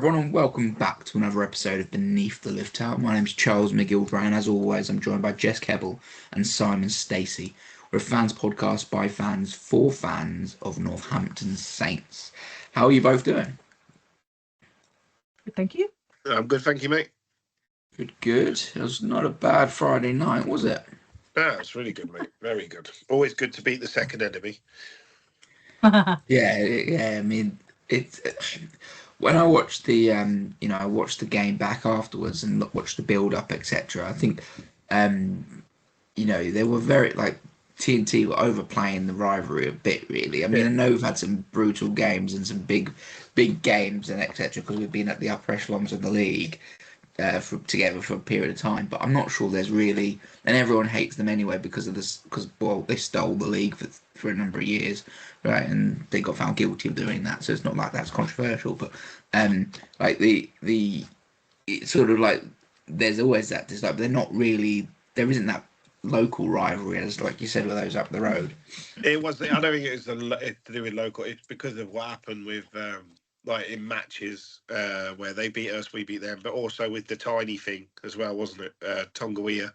everyone, and welcome back to another episode of Beneath the Lift Out. My name's Charles McGilvray, and as always, I'm joined by Jess Kebble and Simon Stacey. We're a fans podcast by fans for fans of Northampton Saints. How are you both doing? Thank you. I'm good, thank you, mate. Good, good. It was not a bad Friday night, was it? Yeah, it's really good, mate. Very good. Always good to beat the second enemy. Yeah. I mean, it's when I watched the I watched the game back afterwards and watched the build up, etc. I think, they were very TNT were overplaying the rivalry a bit, really. I mean, I know we've had some brutal games and some big games and etc. because we've been at the upper echelons of the league together for a period of time, but I'm not sure there's really, and everyone hates them anyway because of this, because they stole the league for a number of years, right? And they got found guilty of doing that, so it's not like that's controversial. But it's sort of like there's always that dislike, but they're not really. There isn't that local rivalry as like you said with those up the road. It was. I don't think it's to do with local. It's because of what happened with. In matches where they beat us, we beat them, but also with the tiny thing as well, wasn't it? Tongawiya.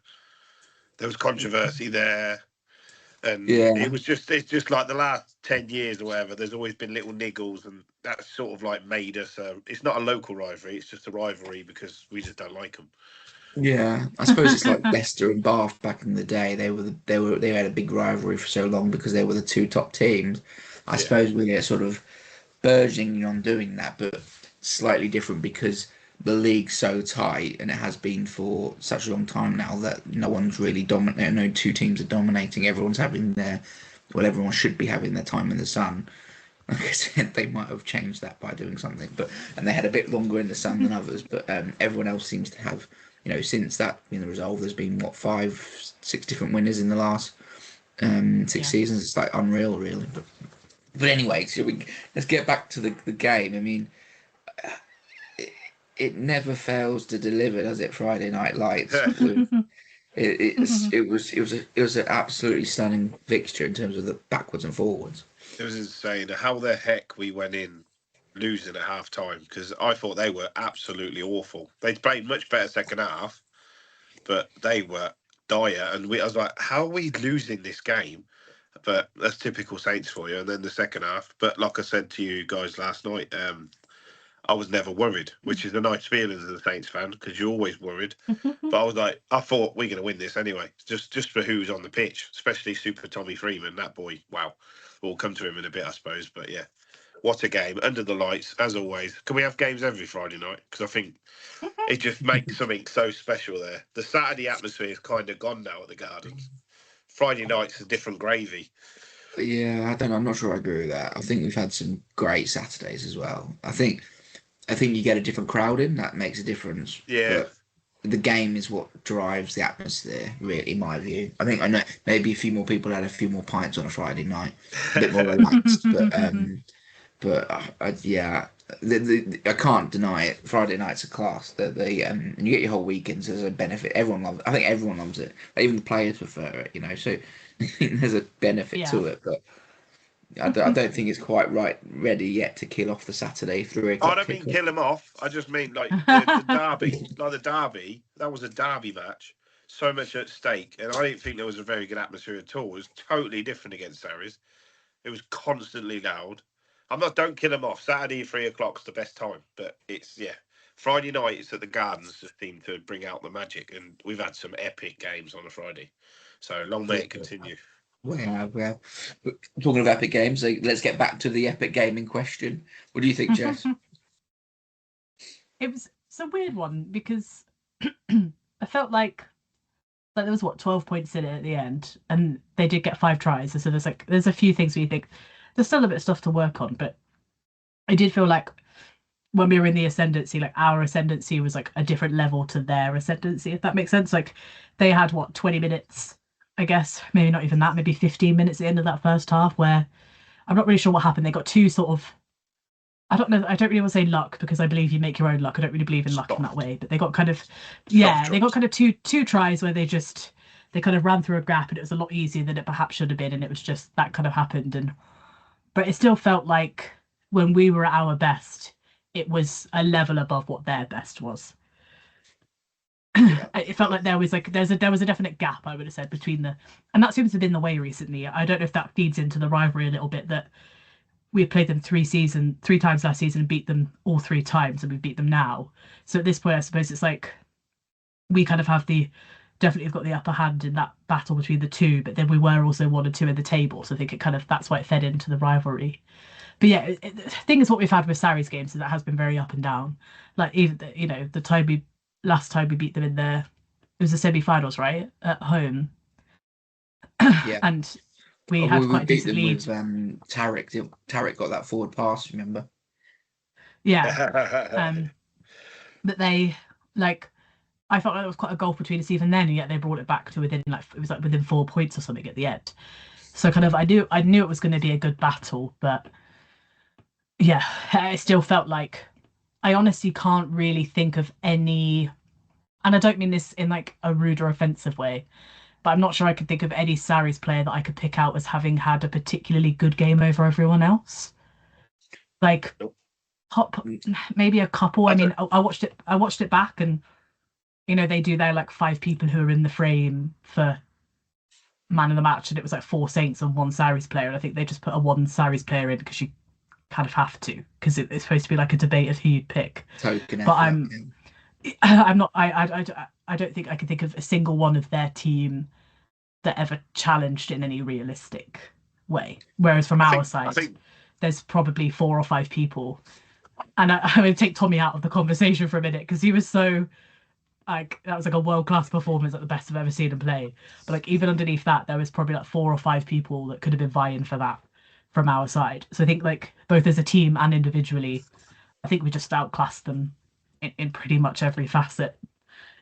There was controversy there, and it's just like the last 10 years or whatever. There's always been little niggles, and that's sort of like made us. It's not a local rivalry; it's just a rivalry because we just don't like them. Yeah, I suppose it's like Leicester and Bath back in the day. They had a big rivalry for so long because they were the two top teams. I suppose we're sort of burgeoning on doing that, but slightly different because the league's so tight and it has been for such a long time now that no one's really dominating. No two teams are dominating. Everyone should be having their time in the sun. Like I said, they might have changed that by doing something, and they had a bit longer in the sun than others. But everyone else seems to have, since that been the result, there's been 5-6 different winners in the last 6 seasons. It's like unreal, really. But anyway, let's get back to the game. I mean, it never fails to deliver, does it? Friday Night Lights. It was an absolutely stunning fixture in terms of the backwards and forwards. It was insane. How the heck we went in losing at half time, because I thought they were absolutely awful. They played much better second half, but they were dire. And I was like, how are we losing this game? But that's typical Saints for you. And then the second half. But like I said to you guys last night, I was never worried, which is a nice feeling as a Saints fan because you're always worried. But I was like, I thought we're going to win this anyway, just for who's on the pitch, especially Super Tommy Freeman. That boy, wow. We'll come to him in a bit, I suppose. But yeah, what a game. Under the lights, as always. Can we have games every Friday night? Because I think it just makes something so special there. The Saturday atmosphere is kind of gone now at the Gardens. Friday night's a different gravy. Yeah, I don't know. I'm not sure I agree with that. I think we've had some great Saturdays as well. I think you get a different crowd in. That makes a difference. Yeah. But the game is what drives the atmosphere, really, in my view. I know maybe a few more people had a few more pints on a Friday night, a bit more relaxed. I can't deny it. Friday night's a class. And you get your whole weekends as a benefit. Everyone loves it. I think everyone loves it. Even the players prefer it. So I think there's a benefit to it, but I don't think it's quite ready yet to kill off the Saturday 3 o'clock. I don't mean kill them off. I just mean like the derby, like the derby. That was a derby match. So much at stake, and I didn't think there was a very good atmosphere at all. It was totally different against Sarries. It was constantly loud. Don't kill them off. Saturday 3 o'clock's the best time, but Friday night it's at the Gardens just seemed to bring out the magic, and we've had some epic games on a Friday. So long may it continue. We have. Talking of epic games, let's get back to the epic game in question. What do you think, Jess? It's a weird one because I felt like there was 12 points in it at the end, and they did get 5 tries. So there's a few things where you think there's still a bit of stuff to work on, but I did feel like when we were in the ascendancy, like our ascendancy was like a different level to their ascendancy, if that makes sense. Like they had 20 minutes, I guess, maybe not even that, maybe 15 minutes at the end of that first half where I'm not really sure what happened. They got two sort of, I don't know, I don't really want to say luck because I believe you make your own luck. I don't really believe in luck in that way, but they got kind of, they got kind of two tries where they kind of ran through a gap and it was a lot easier than it perhaps should have been. And it was just, that kind of happened. But it still felt like when we were at our best, it was a level above what their best was. Yeah. It felt like there was a definite gap, I would have said, between and that seems to have been the way recently. I don't know if that feeds into the rivalry a little bit, that we played them three times last season and beat them all three times, and we beat them now. So at this point, I suppose it's like we kind of definitely have got the upper hand in that battle between the two, but then we were also 1 and 2 in the table. So I think that's why it fed into the rivalry. But yeah, the thing is, what we've had with Sarries games is that has been very up and down. Like even the last time we beat them it was the semi-finals, right, at home, Yeah. and we Oh, had we quite a beat decent them lead. with Tarek. Tarek got that forward pass, remember? Yeah, but they like I felt like there was quite a gulf between us even then, and yet they brought it back to within it was like within 4 points or something at the end. So kind of I knew it was going to be a good battle, but yeah, it still felt like I honestly can't really think of any, and I don't mean this in like a rude or offensive way, but I'm not sure I could think of any Sarries player that I could pick out as having had a particularly good game over everyone else. Like Nope. pop, maybe a couple. I I mean, don't. I watched it back, and they do their like 5 people who are in the frame for man of the match, and it was like 4 Saints and 1 Sarries player, and I think they just put a 1 Sarries player in because you kind of have to, because it's supposed to be like a debate of who you'd pick. Token But effort. I'm not. I don't think I can think of a single one of their team that ever challenged in any realistic way. Whereas from our I side, think there's probably 4 or 5 people, and I'm going to take Tommy out of the conversation for a minute because he was so like that was like a world class performance, like the best I've ever seen him play. But like even underneath that, there was probably like 4 or 5 people that could have been vying for that from our side. So I think like both as a team and individually, I think we just outclassed them in pretty much every facet,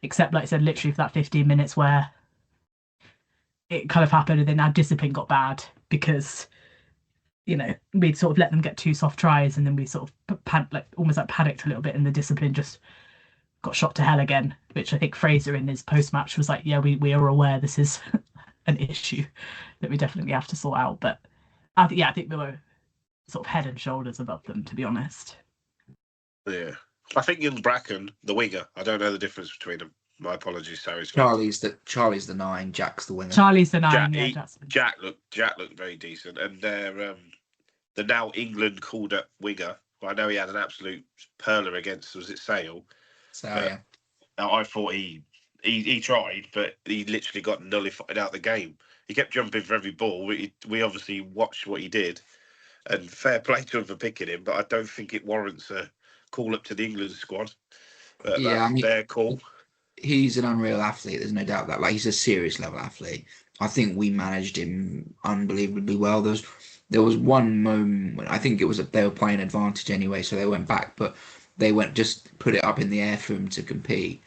except like I said, literally for that 15 minutes where it kind of happened and then our discipline got bad because we'd sort of let them get 2 soft tries, and then we sort of like almost like panicked a little bit, and the discipline just got shot to hell again, which I think Fraser in his post match was like, yeah, we are aware this is an issue that we definitely have to sort out. But I think we were sort of head and shoulders above them, to be honest. Yeah. I think young Bracken, the winger, I don't know the difference between them. My apologies, Sarries fans. Charlie's the 9, Jack's the winger. Charlie's the 9, Jack looked very decent, and the now England called up winger. Well, I know he had an absolute perler against, was it Sale? So yeah. I thought he tried, but he literally got nullified out the game. He kept jumping for every ball. We obviously watched what he did, and fair play to him for picking him, but I don't think it warrants a call up to the England squad. But Yeah, that's their call. He's an unreal athlete. There's no doubt that. Like, he's a serious level athlete. I think we managed him unbelievably well. There was one moment when I think it was they were playing advantage anyway, so they went back, but they just put it up in the air for him to compete,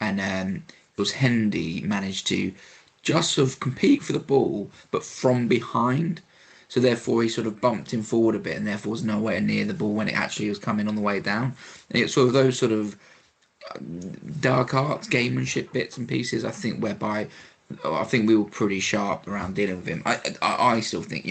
and it was Hendy managed to just sort of compete for the ball, but from behind. So therefore, he sort of bumped him forward a bit, and therefore was nowhere near the ball when it actually was coming on the way down. And it's sort of those sort of dark arts, gamemanship bits and pieces. I think we were pretty sharp around dealing with him. I still think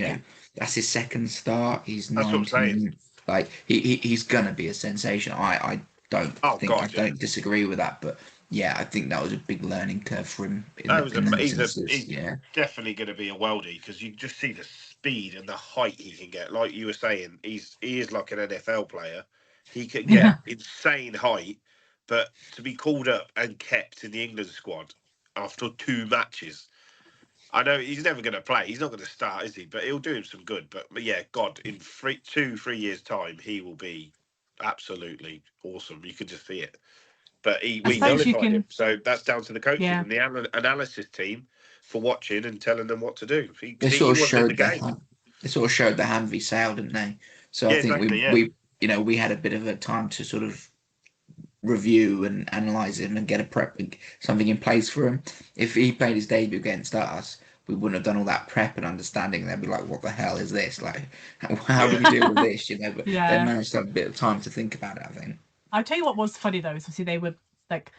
that's his second start. He's That's what I'm 19. saying. Like he's gonna be a sensation. I don't Oh, think God, I don't disagree with that, but yeah, I think that was a big learning curve for him He's Yeah, definitely going to be a worldie because you just see the speed and the height he can get. Like you were saying, he is like an NFL player. He can get insane height, but to be called up and kept in the England squad after 2 matches, I know he's never going to play. He's not going to start, is he? But he'll do him some good. But yeah, God, in 3 years' time, he will be absolutely awesome. You can just see it. But I we suppose you nullified him. can. So that's down to the coaches Yeah, and the analysis team for watching and telling them what to do. they He sort of wasn't in the showed game. the hand v sale, didn't they? So I Yeah, think exactly. Yeah. we had a bit of a time to sort of review and analyze him and get something in place for him. If he played his debut against us, we wouldn't have done all that prep and understanding. They'd be like, "What the hell is this? Like, how do we deal with this?" But they yeah. managed to have a bit of time to think about it. I think. I'll tell you what was funny though, is obviously they were like,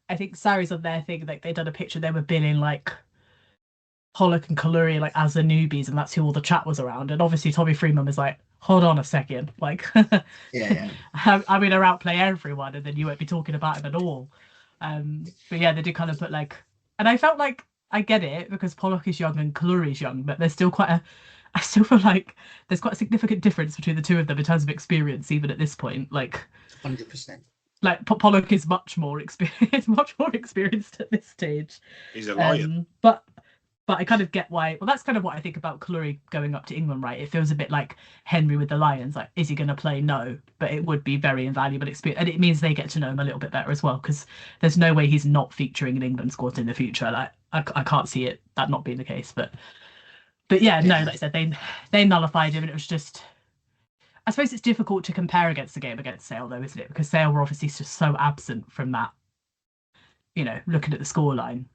I think Sarries on their thing, like they'd done a picture, they were billing like Pollock and Kaluri like as the newbies, and that's who all the chat was around. And obviously Tommy Freeman was like, hold on a second, like Yeah, I'm gonna outplay everyone, and then you won't be talking about him at all. But yeah, they did kind of put like, and I felt like I get it because Pollock is young and Kaluri's young, but there's still quite a, I still feel like there's quite a significant difference between the two of them in terms of experience, even at this point. 100%. Like Pollock is much more experienced, much more experienced at this stage. He's a lion. But I kind of get why. Well, that's kind of what I think about Kaluri going up to England, right? It feels a bit like Henry with the Lions. Like, is he going to play? No, but it would be very invaluable experience, and it means they get to know him a little bit better as well. Because there's no way he's not featuring in England squad in the future. Like, I can't see it that not being the case. But yeah, no, Yeah. like I said, they nullified him, and it was just. I suppose it's difficult to compare against the game against Sale, though, isn't it? Because Sale were obviously just so absent from that. Looking at the scoreline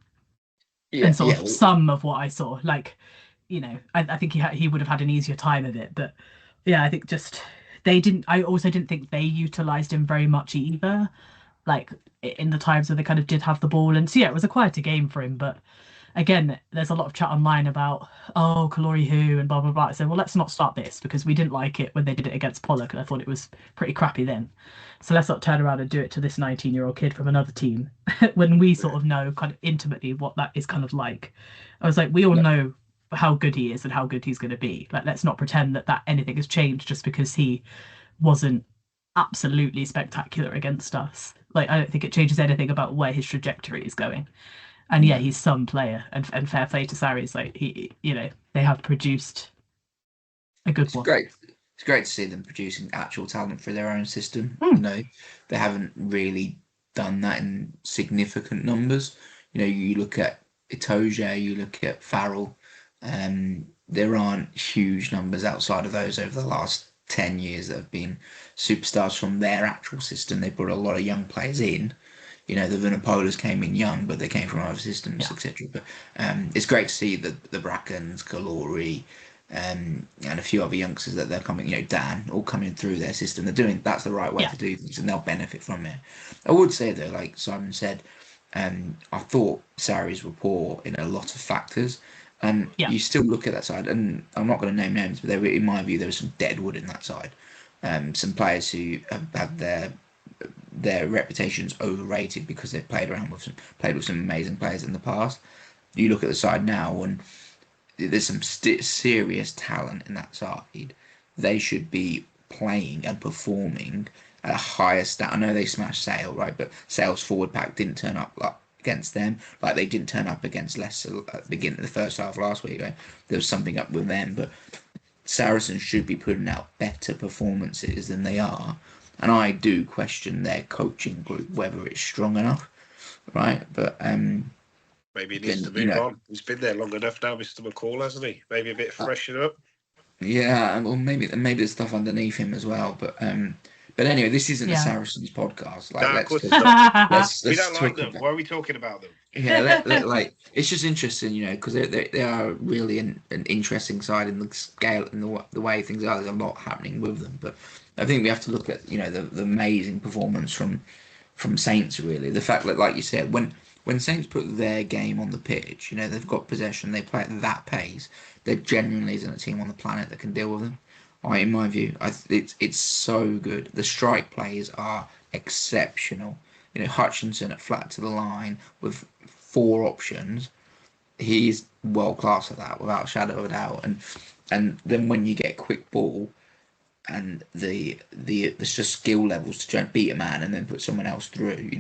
Yeah, and sort yeah. of some of what I saw, like, I think he would have had an easier time of it. But yeah, I think just they didn't. I also didn't think they utilized him very much either. Like in the times where they kind of did have the ball, and so yeah, it was a quieter game for him. But again, there's a lot of chat online about Kalori who and blah blah blah. So well, let's not start this because we didn't like it when they did it against Pollock, and I thought it was pretty crappy then. So let's not turn around and do it to this 19-year-old kid from another team when we sort of know kind of intimately what that is kind of like. I was like, we all No, know how good he is and how good he's going to be. Like, let's not pretend that anything has changed just because he wasn't absolutely spectacular against us. Like, I don't think it changes anything about where his trajectory is going. And yeah, no. he's some player, and fair play to Sarries. Like they have produced a good It's one. great. It's great to see them producing actual talent for their own system. Mm. They haven't really done that in significant numbers. You look at Itoje, you look at Farrell. There aren't huge numbers outside of those over the last 10 years that have been superstars from their actual system. They brought a lot of young players in. The Vinopolas came in young, but they came from other systems, Yeah, etc. But it's great to see the Brackens, Kalori, and a few other youngsters that they're coming, Dan, all coming through their system. That's the right way yeah, to do things, and they'll benefit from it. I would say though, like Simon said, I thought Sarries were poor in a lot of factors, and yeah, you still look at that side, and I'm not going to name names, but in my view, there was some dead wood in that side. Some players who have had their reputations overrated because they've played with some amazing players in the past. You look at the side now, and there's some serious talent in that side. They should be playing and performing at a higher stat. I know they smashed Sale, right? But Sale's forward pack didn't turn up against them, like they didn't turn up against Leicester at the beginning of the first half last week. Right? There was something up with them, but Saracens should be putting out better performances than they are. And I do question their coaching group whether it's strong enough, right? But Maybe he needs to you move know, on. He's been there long enough now, Mr. McCall, hasn't he? Maybe a bit uh, freshen up. yeah, well, maybe there's stuff underneath him as well. But anyway, this isn't a yeah. Saracens podcast. Like, No, of let's course talk. it's not. We Let's don't like talk them. about. Why are we talking about them? Yeah, like it's just interesting, because they are really an interesting side in the scale and the way things are. There's a lot happening with them, but I think we have to look at the amazing performance from Saints. Really, the fact that, like you said, when Saints put their game on the pitch, they've got possession, they play at that pace. There genuinely isn't a team on the planet that can deal with them. In my view, it's so good. The strike plays are exceptional. Hutchinson at flat to the line with four options. He's world class at that, without a shadow of a doubt. And then when you get quick ball and there's just skill levels to try and beat a man and then put someone else through.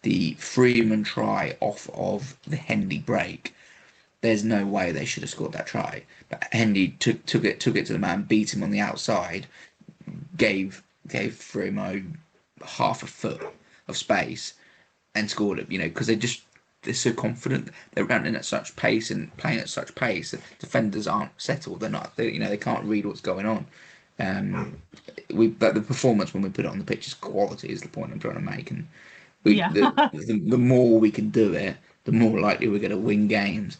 The Freeman try off of the Hendy break. There's no way they should have scored that try. But Hendy took it to the man, beat him on the outside, gave Fremo half a foot of space and scored it. Because they're so confident. They're running at such pace and playing at such pace that defenders aren't settled. They're not. They can't read what's going on. But the performance when we put it on the pitch is quality. Is the point I'm trying to make. And Yeah. the more we can do it, the more likely we're going to win games.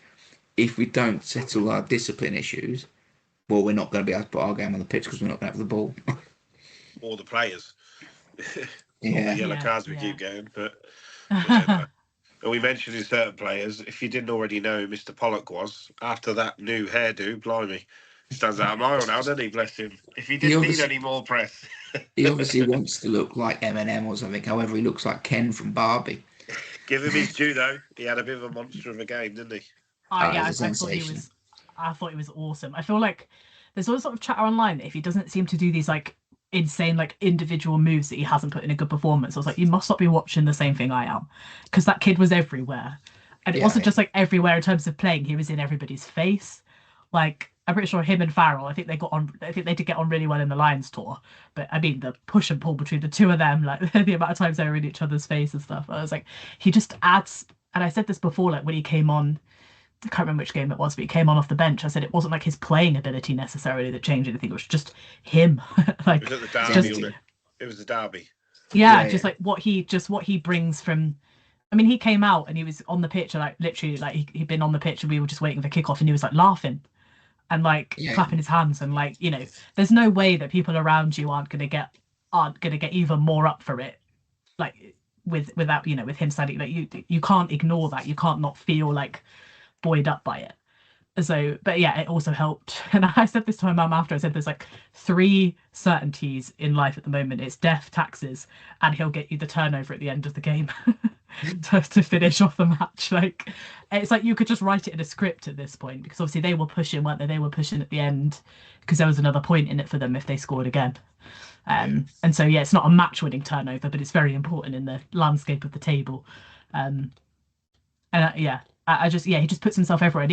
If we don't settle our discipline issues, well, we're not going to be able to put our game on the pitch because we're not going to have the ball. All the players. All Yeah. the yellow Yeah, cards we yeah. keep getting, but whatever. And we mentioned in certain players, if you didn't already know who Mr. Pollock was, after that new hairdo, blimey, stands out a mile now, doesn't he? Bless him. If he He didn't need obviously any more press. he obviously wants to look like Eminem or something. However, he looks like Ken from Barbie. Give him his due, though. He had a bit of a monster of a game, didn't he? Yeah, It's a I thought he sensation. was. I thought he was awesome. I feel like there's all sort of chatter online that if he doesn't seem to do these like insane like individual moves that he hasn't put in a good performance. I was like, you must not be watching the same thing I am, because that kid was everywhere, and it Yeah, wasn't just like everywhere in terms of playing. He was in everybody's face. Like I'm pretty sure him and Farrell. I think they got on. I think they did get on really well in the Lions tour. But I mean, the push and pull between the two of them, like the amount of times they were in each other's face and stuff. I was like, he just adds. And I said this before, like when he came on. I can't remember which game it was, but he came on off the bench. I said it wasn't like his playing ability necessarily that changed anything. It was just him. It Like was at the his derby, just wasn't energy. it? It was the derby. yeah, Yeah, just yeah, like what he brings from. I mean, he came out and he was on the pitch, and like literally, like he'd been on the pitch, and we were just waiting for kickoff, and he was like laughing and like yeah. clapping his hands, and like there's no way that people around you aren't gonna get even more up for it, like without with him standing like you can't ignore that. You can't not feel like buoyed up by it. So but yeah, it also helped. And I said this to my mum after. I said there's like three certainties in life at the moment. It's death, taxes, and he'll get you the turnover at the end of the game to finish off the match. Like it's like you could just write it in a script at this point, because obviously they were pushing, weren't they? They were pushing at the end because there was another point in it for them if they scored again. Yeah. And so yeah, it's not a match winning turnover, but it's very important in the landscape of the table. um yeah, I just he just puts himself everywhere. And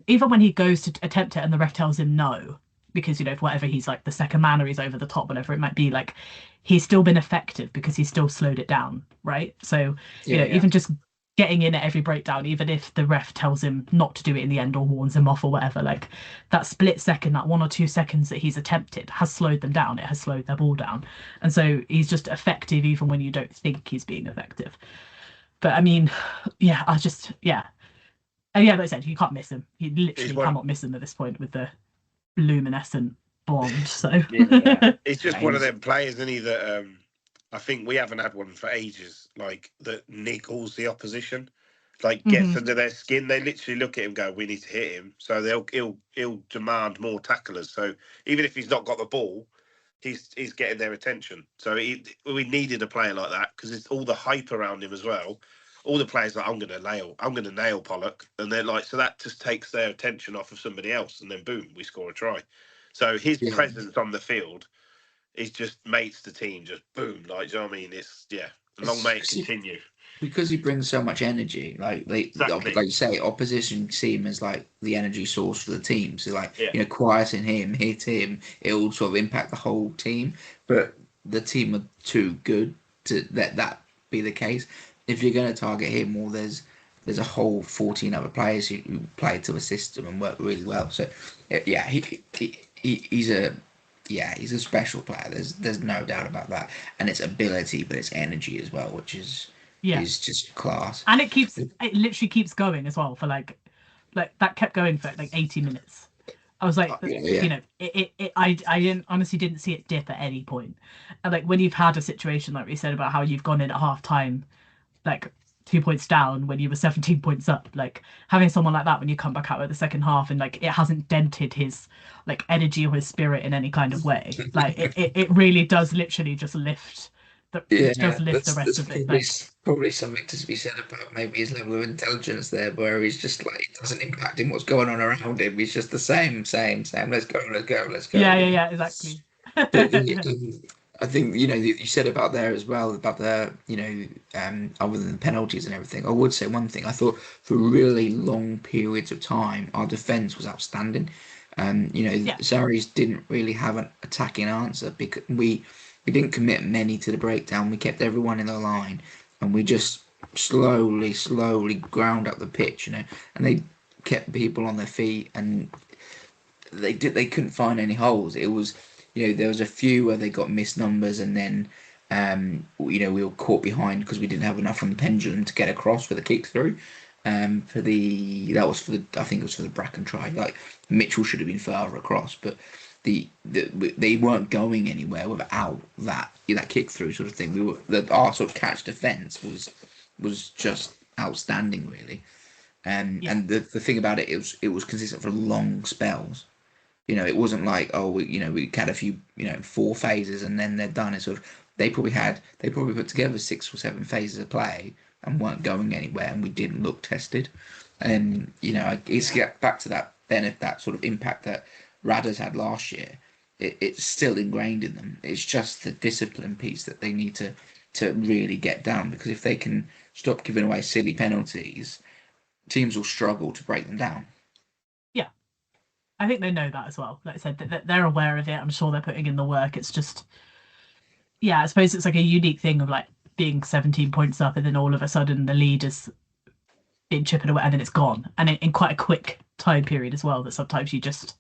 even when he goes to attempt it and the ref tells him no, because for whatever he's like the second man or he's over the top, whatever it might be, like he's still been effective because he's still slowed it down, right? So Yeah, yeah. even just getting in at every breakdown, even if the ref tells him not to do it in the end or warns him off or whatever, like that split second, that 1 or 2 seconds that he's attempted has slowed them down. It has slowed their ball down. And so he's just effective even when you don't think he's being effective. But I mean, yeah, and yeah, like I said, you can't miss him. You He's literally one. cannot miss him at this point with the luminescent blonde. So Yeah, He's just yeah. one of them players, isn't he? That I think we haven't had one for ages. Like that niggles the opposition, like gets Mhm. under their skin. They literally look at him, and go, "We need to hit him." So he'll demand more tacklers. So even if he's not got the ball, he's getting their attention. So we needed a player like that because it's all the hype around him as well. All the players like, I'm gonna nail Pollock, and they're like, so that just takes their attention off of somebody else, and then boom, we score a try. So his Yeah. presence on the field is just makes the team just boom. Like, do you know what I mean? It's long may it It's continue. because he brings so much energy. Exactly. Like you say, opposition see him as like the energy source for the team. So like Yeah. quieting him, hit him, it will sort of impact the whole team. But the team are too good to let that be the case. If you're going to target him, well, there's a whole 14 other players who play to the system and work really well. So yeah, he's a he's a special player. There's no doubt about that, and it's ability, but it's energy as well, which Yeah, is just class. and it literally keeps going as well for like that kept going for like 80 minutes. I was like, Yeah, I didn't honestly didn't see it dip at any point. And like when you've had a situation like we said about how you've gone in at half time, like 2 points down when you were 17 points up, like having someone like that when you come back out at the second half and like it hasn't dented his like energy or his spirit in any kind of way. Like it really does literally just lift it does yeah. lift the rest That's of it. probably Like probably something to be said about maybe his level of intelligence there, where he's just like it doesn't impact him what's going on around him. He's just the same. Let's go, let's go, let's go. yeah, exactly. But I think you said about there as well about the other than the penalties and everything. I would say one thing. I thought for really long periods of time our defense was outstanding. Yeah. Sarries didn't really have an attacking answer because we didn't commit many to the breakdown. We kept everyone in the line, and we just slowly ground up the pitch. And they kept people on their feet, and they couldn't find any holes. It was there was a few where they got missed numbers, and then we were caught behind because we didn't have enough from the pendulum to get across for the kick through. I think it was for the Bracken try. Like Mitchell should have been further across, but they weren't going anywhere without that kick through sort of thing. Our sort of catch defense was just outstanding, really. Yeah. And the thing about it, it was consistent for long spells. It wasn't like, oh, we had a few, 4 phases and then they're done. It's sort of they probably put together 6 or 7 phases of play and weren't going anywhere, and we didn't look tested. And it's get back to that sort of impact that Radders had last year. It's still ingrained in them. It's just the discipline piece that they need to really get down, because if they can stop giving away silly penalties, teams will struggle to break them down. Yeah. I think they know that as well. Like I said, they're aware of it. I'm sure they're putting in the work. It's just, yeah, I suppose it's like a unique thing of like being 17 points up and then all of a sudden the lead is being chipping away and then it's gone. And in quite a quick time period as well, that sometimes you just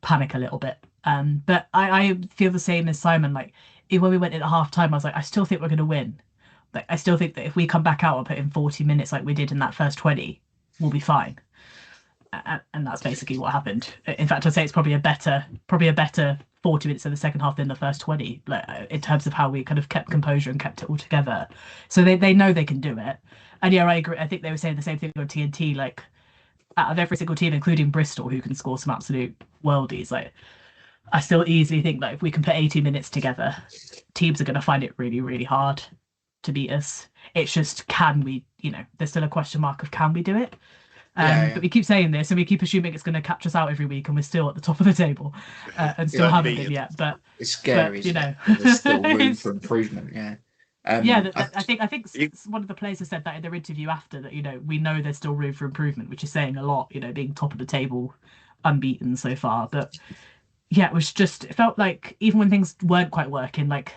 panic a little bit. But I feel the same as Simon. Like, even when we went in at half time, I was like, I still think we're going to win. Like, I still think that if we come back out and put in 40 minutes like we did in that first 20, we'll be fine. And that's basically what happened. In fact, I'd say it's probably a better 40 minutes in the second half than the first 20, like, in terms of how we kind of kept composure and kept it all together. So they know they can do it. And yeah, I agree. I think they were saying the same thing on TNT. Like, out of every single team, including Bristol, who can score some absolute worldies, like, I still easily think that if we can put 80 minutes together, teams are going to find it really, really hard to beat us. It's just, can we? There's still a question mark of can we do it? But we keep saying this and we keep assuming it's going to catch us out every week, and we're still at the top of the table and still haven't been yet. But it's scary, but, there's still room for improvement. Yeah. I think one of the players has said that in their interview after that. We know there's still room for improvement, which is saying a lot. Being top of the table, unbeaten so far. But yeah, it felt like even when things weren't quite working, like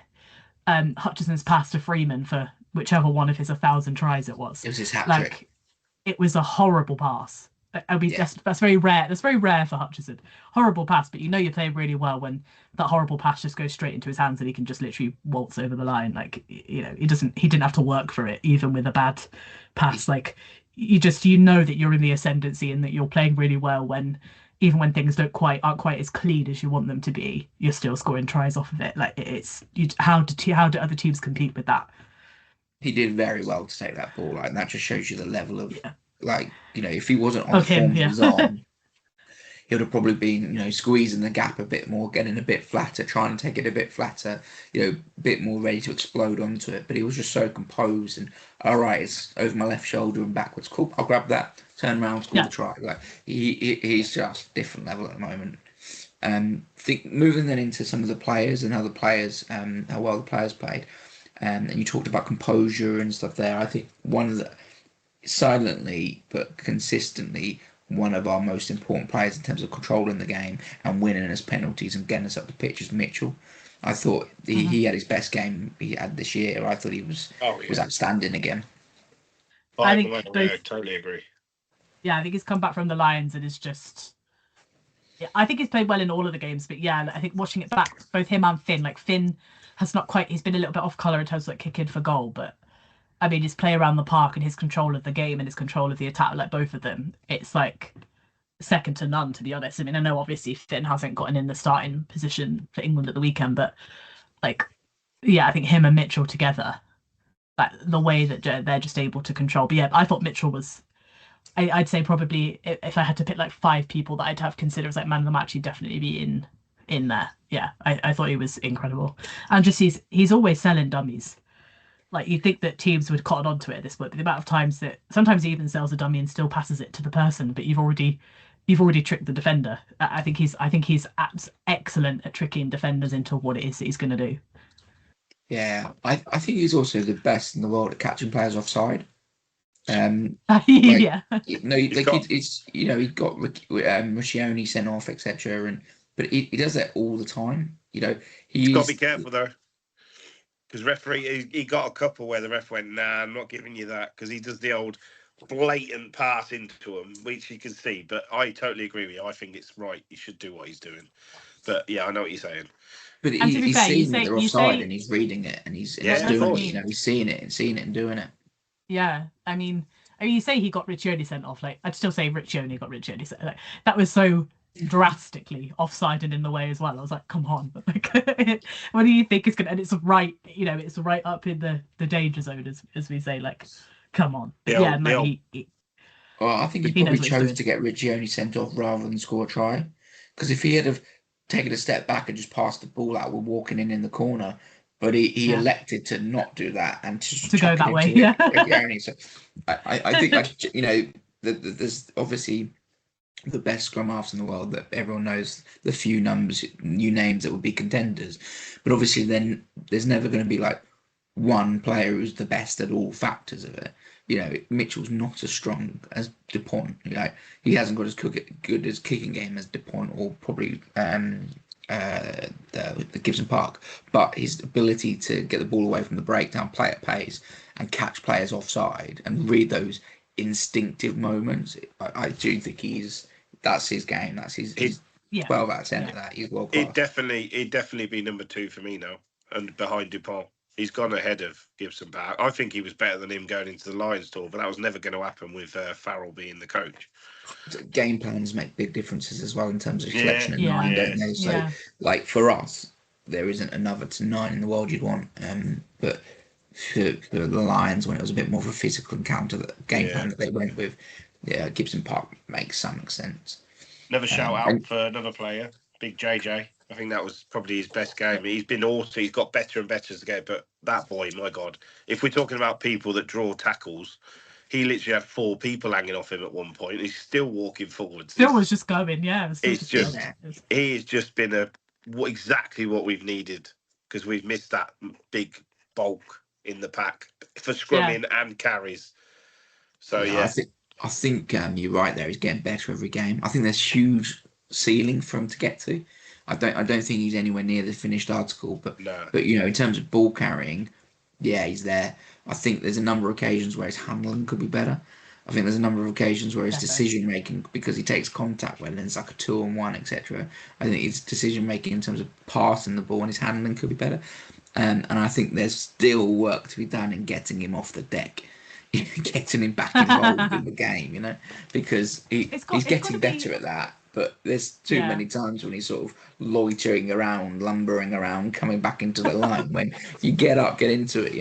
Hutchison's pass to Freeman for whichever one of his 1,000 tries it was. It was his hat like, trick. It was a horrible pass. I mean, that's very rare. That's very rare for Hutchison. Horrible pass, but you're playing really well when that horrible pass just goes straight into his hands and he can just literally waltz over the line. Like, he didn't have to work for it, even with a bad pass. Like, you know that you're in the ascendancy and that you're playing really well when, even when things aren't quite as clean as you want them to be, you're still scoring tries off of it. Like, how do other teams compete with that? He did very well to take that ball, and that just shows you the level of, if he wasn't on the form he was on, he would have probably been, squeezing the gap a bit more, getting a bit flatter, trying to take it a bit flatter, a bit more ready to explode onto it. But he was just so composed and, all right, it's over my left shoulder and backwards. Cool, I'll grab that, turn around, score the try. Like, he's just different level at the moment. Moving then into some of the players and how well the players played. And you talked about composure and stuff there. I think one of the, silently but consistently, one of our most important players in terms of controlling the game and winning us penalties and getting us up the pitch is Mitchell. I thought he had his best game he had this year. I thought he was outstanding again. I totally agree. Yeah, I think he's come back from the Lions and is just. Yeah, I think he's played well in all of the games, but yeah, I think watching it back, both him and Finn, like Finn has not quite. He's been a little bit off colour in terms of like kicking for goal, but I mean his play around the park and his control of the game and his control of the attack, like both of them, it's like second to none, to be honest. I mean, I know obviously Finn hasn't gotten in the starting position for England at the weekend, but like, yeah, I think him and Mitchell together, like the way that they're just able to control. But yeah, I thought Mitchell was. I'd say probably if I had to pick like 5 people that I'd have considered as like man of the match, he'd definitely be in there. Yeah, I thought he was incredible, and just he's always selling dummies. Like, you'd think that teams would cotton onto it at this point, but the amount of times that sometimes he even sells a dummy and still passes it to the person, but you've already tricked the defender. I think he's excellent at tricking defenders into what it is that he's going to do. Yeah, I think he's also the best in the world at catching players offside. Yeah. No, he got Riccioni sent off, etc. But he does that all the time. He's got to be careful though, because referee he got a couple where the ref went, "Nah, I'm not giving you that," because he does the old blatant pass into him, which you can see. But I totally agree with you. I think it's right. He should do what he's doing. But yeah, I know what you're saying. But he's seeing that they're offside and he's reading it and he's doing it. He's seeing it and doing it. Yeah, I mean, you say he got Riccioni sent off. Like, I'd still say Riccioni got Riccioni sent. Like, that was so drastically offside and in the way as well. I was like, come on, like, what do you think is gonna? And it's right, it's right up in the danger zone, as we say. Like, come on. But The yeah, old, no, the old, Well, I think he he probably knows what he's chose doing. to get Riccione sent off rather than score a try. Because if he had have taken a step back and just passed the ball out, we're walking in the corner. But he Yeah, elected to not do that and to just to go chuck it that way. into Yeah, Riccione. So I think, like, there's obviously the best scrum halves in the world that everyone knows the new names that would be contenders. But obviously, then there's never going to be like one player who's the best at all factors of it. Mitchell's not as strong as Dupont. He hasn't got as good as kicking game as Dupont or probably the Gibson Park. But his ability to get the ball away from the breakdown, play at pace, and catch players offside and read those instinctive moments, I do think that's his game. That's it, he's yeah, 12 out of 10 yeah. at that. He's world it class. definitely be number 2 for me now, and behind Dupont. He's gone ahead of Gibson Park. I think he was better than him going into the Lions tour, but that was never going to happen with Farrell being the coach. Game plans make big differences as well in terms of Yeah, selection at Yeah, nine, yeah, don't they? So, yeah, like for us, there isn't another to 9 in the world you'd want. But for the Lions, when it was a bit more of a physical encounter, the game yeah. plan that they went with, yeah, Gibson Park makes some sense. Another shout out And for another player, Big JJ. I think that was probably his best game. He's been awesome. He's got better and better as a game. But that boy, my God, if we're talking about people that draw tackles, he literally had 4 people hanging off him at one point. He's still walking forwards. still was just going. Yeah, it was still It's just just going. yeah, he has just been exactly what we've needed, because we've missed that big bulk in the pack for Yeah, scrumming and carries. So yeah, I yeah, think I think you're right there. He's getting better every game. I think there's huge ceiling for him to get to. I don't think he's anywhere near the finished article, but no, in terms of ball carrying, yeah, he's there. I think there's a number of occasions where his handling could be better. I think there's a number of occasions where his definitely. decision making, because he takes contact when it's like a 2-on-1, etc. I think his decision making in terms of passing the ball and his handling could be better. And I think there's still work to be done in getting him off the deck, getting him back involved in the game, because he's It's got getting to better be. at that. But there's too Yeah, many times when he's sort of loitering around, lumbering around, coming back into the line. When you get up, get into it.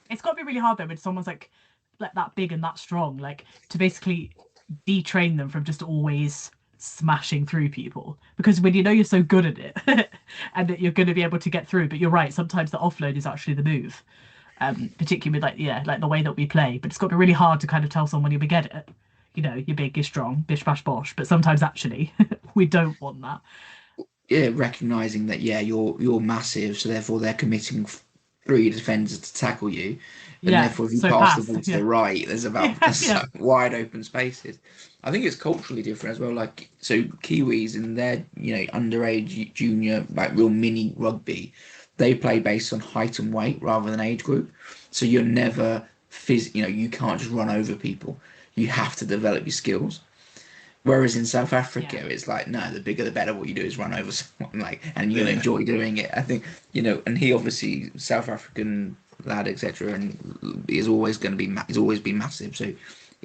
it's got to be really hard though when someone's like that big and that strong, like to basically detrain them from just always smashing through people. Because when you know you're so good at it and that you're going to be able to get through, but you're right, sometimes the offload is actually the move. Particularly with like the way that we play. But it's got to be really hard to kind of tell someone you're big at it. You're big, you're strong, bish bash bosh. But sometimes actually we don't want that. Yeah, recognizing that, yeah, you're massive, so therefore they're committing 3 defenders to tackle you, and Yeah. therefore if you So pass the pass. ball to Yeah. the right, there's about Yeah. Yeah. wide open spaces. I think it's culturally different as well. Like, so Kiwis in their underage junior, like real mini rugby, they play based on height and weight rather than age group. So you're never you can't just run over people. You have to develop your skills. Whereas in South Yeah. Africa, it's like, no, the bigger the better. What you do is run over someone, like, and you'll yeah, enjoy doing it. I think, and he obviously South African lad, etc., and he's always going to be, he's always been massive. So,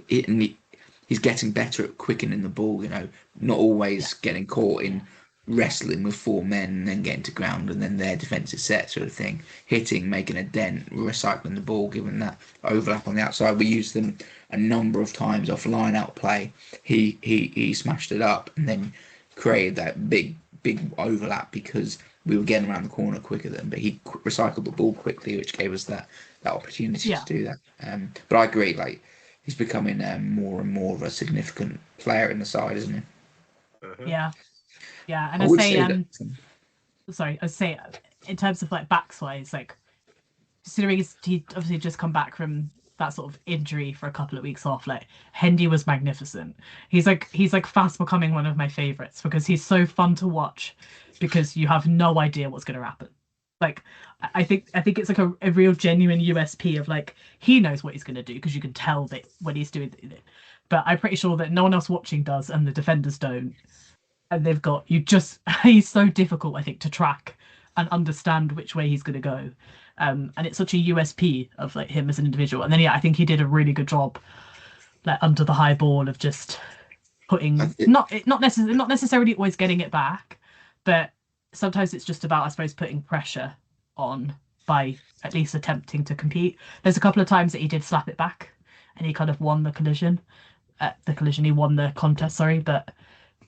he's getting better at quickening the ball. Not Yeah. always getting caught in Yeah. wrestling with 4 men and then getting to ground and then their defensive set sort of thing. Hitting, making a dent, recycling the ball, given that overlap on the outside. We used them a number of times off line out play. He smashed it up and then created that big overlap because we were getting around the corner quicker than, but he recycled the ball quickly, which gave us that opportunity to Yeah. do that. But I agree, like he's becoming more and more of a significant player in the side, isn't he? uh-huh. Yeah. Yeah. And I I would say say that. sorry, I say in terms of like backs wise, like considering he obviously just come back from that sort of injury for a couple of weeks off, like Hendy was magnificent. He's like fast becoming one of my favorites because he's so fun to watch because you have no idea what's going to happen. Like I think it's like a real genuine USP of like he knows what he's going to do because you can tell that when he's doing it. But I'm pretty sure that no one else watching does and the defenders don't. And they've got you just he's so difficult I think to track and understand which way he's going to go. And it's such a USP of like him as an individual. And then yeah, I think he did a really good job like under the high ball of just I putting th- not necessarily always getting it back, but sometimes it's just about I suppose putting pressure on by at least attempting to compete. There's a couple of times that he did slap it back, and he kind of won the collision. He won the contest. Sorry, but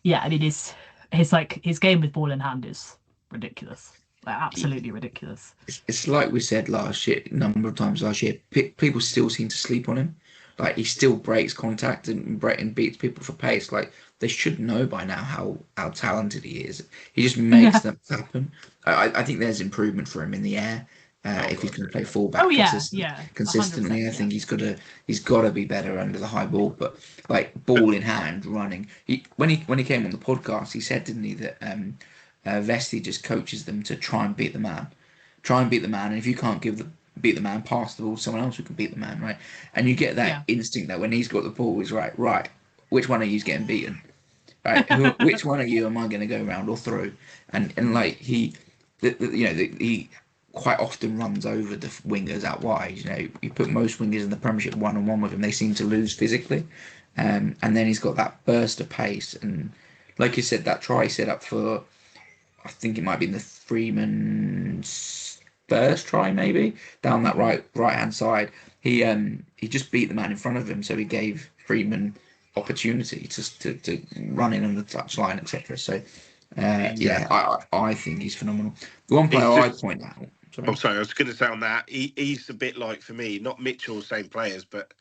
yeah, I mean, his game with ball in hand is ridiculous, like absolutely ridiculous. It's like we said last year, a number of times last year. People still seem to sleep on him. Like he still breaks contact and beats people for pace. Like they should know by now how talented he is. He just makes them happen. I think there's improvement for him in the air. If he's going to play fullback Oh yeah, yeah, 100%, consistently, I think yeah. he's got to be better under the high ball. But like ball in hand, running. When he came on the podcast, he said, didn't he, that Vesti just coaches them to try and beat the man, and if you can't beat the man, pass the ball to someone else who can beat the man, right? And you get that Yeah. instinct that when he's got the ball, he's right. Which one of you's getting beaten? Right? Which one of you am I going to go around or through? And like he quite often runs over the wingers out wide. You know, you put most wingers in the Premiership 1-on-1 with him, they seem to lose physically. And then he's got that burst of pace, and like you said, that try set up for, I think it might be in the Freeman's first try, maybe down that right hand side. He just beat the man in front of him, so he gave Freeman opportunity to run in on the touchline, etc. So I think he's phenomenal. The one player I'd point out. I'm sorry, I was going to say on that. He's a bit like, for me, not Mitchell, same players, but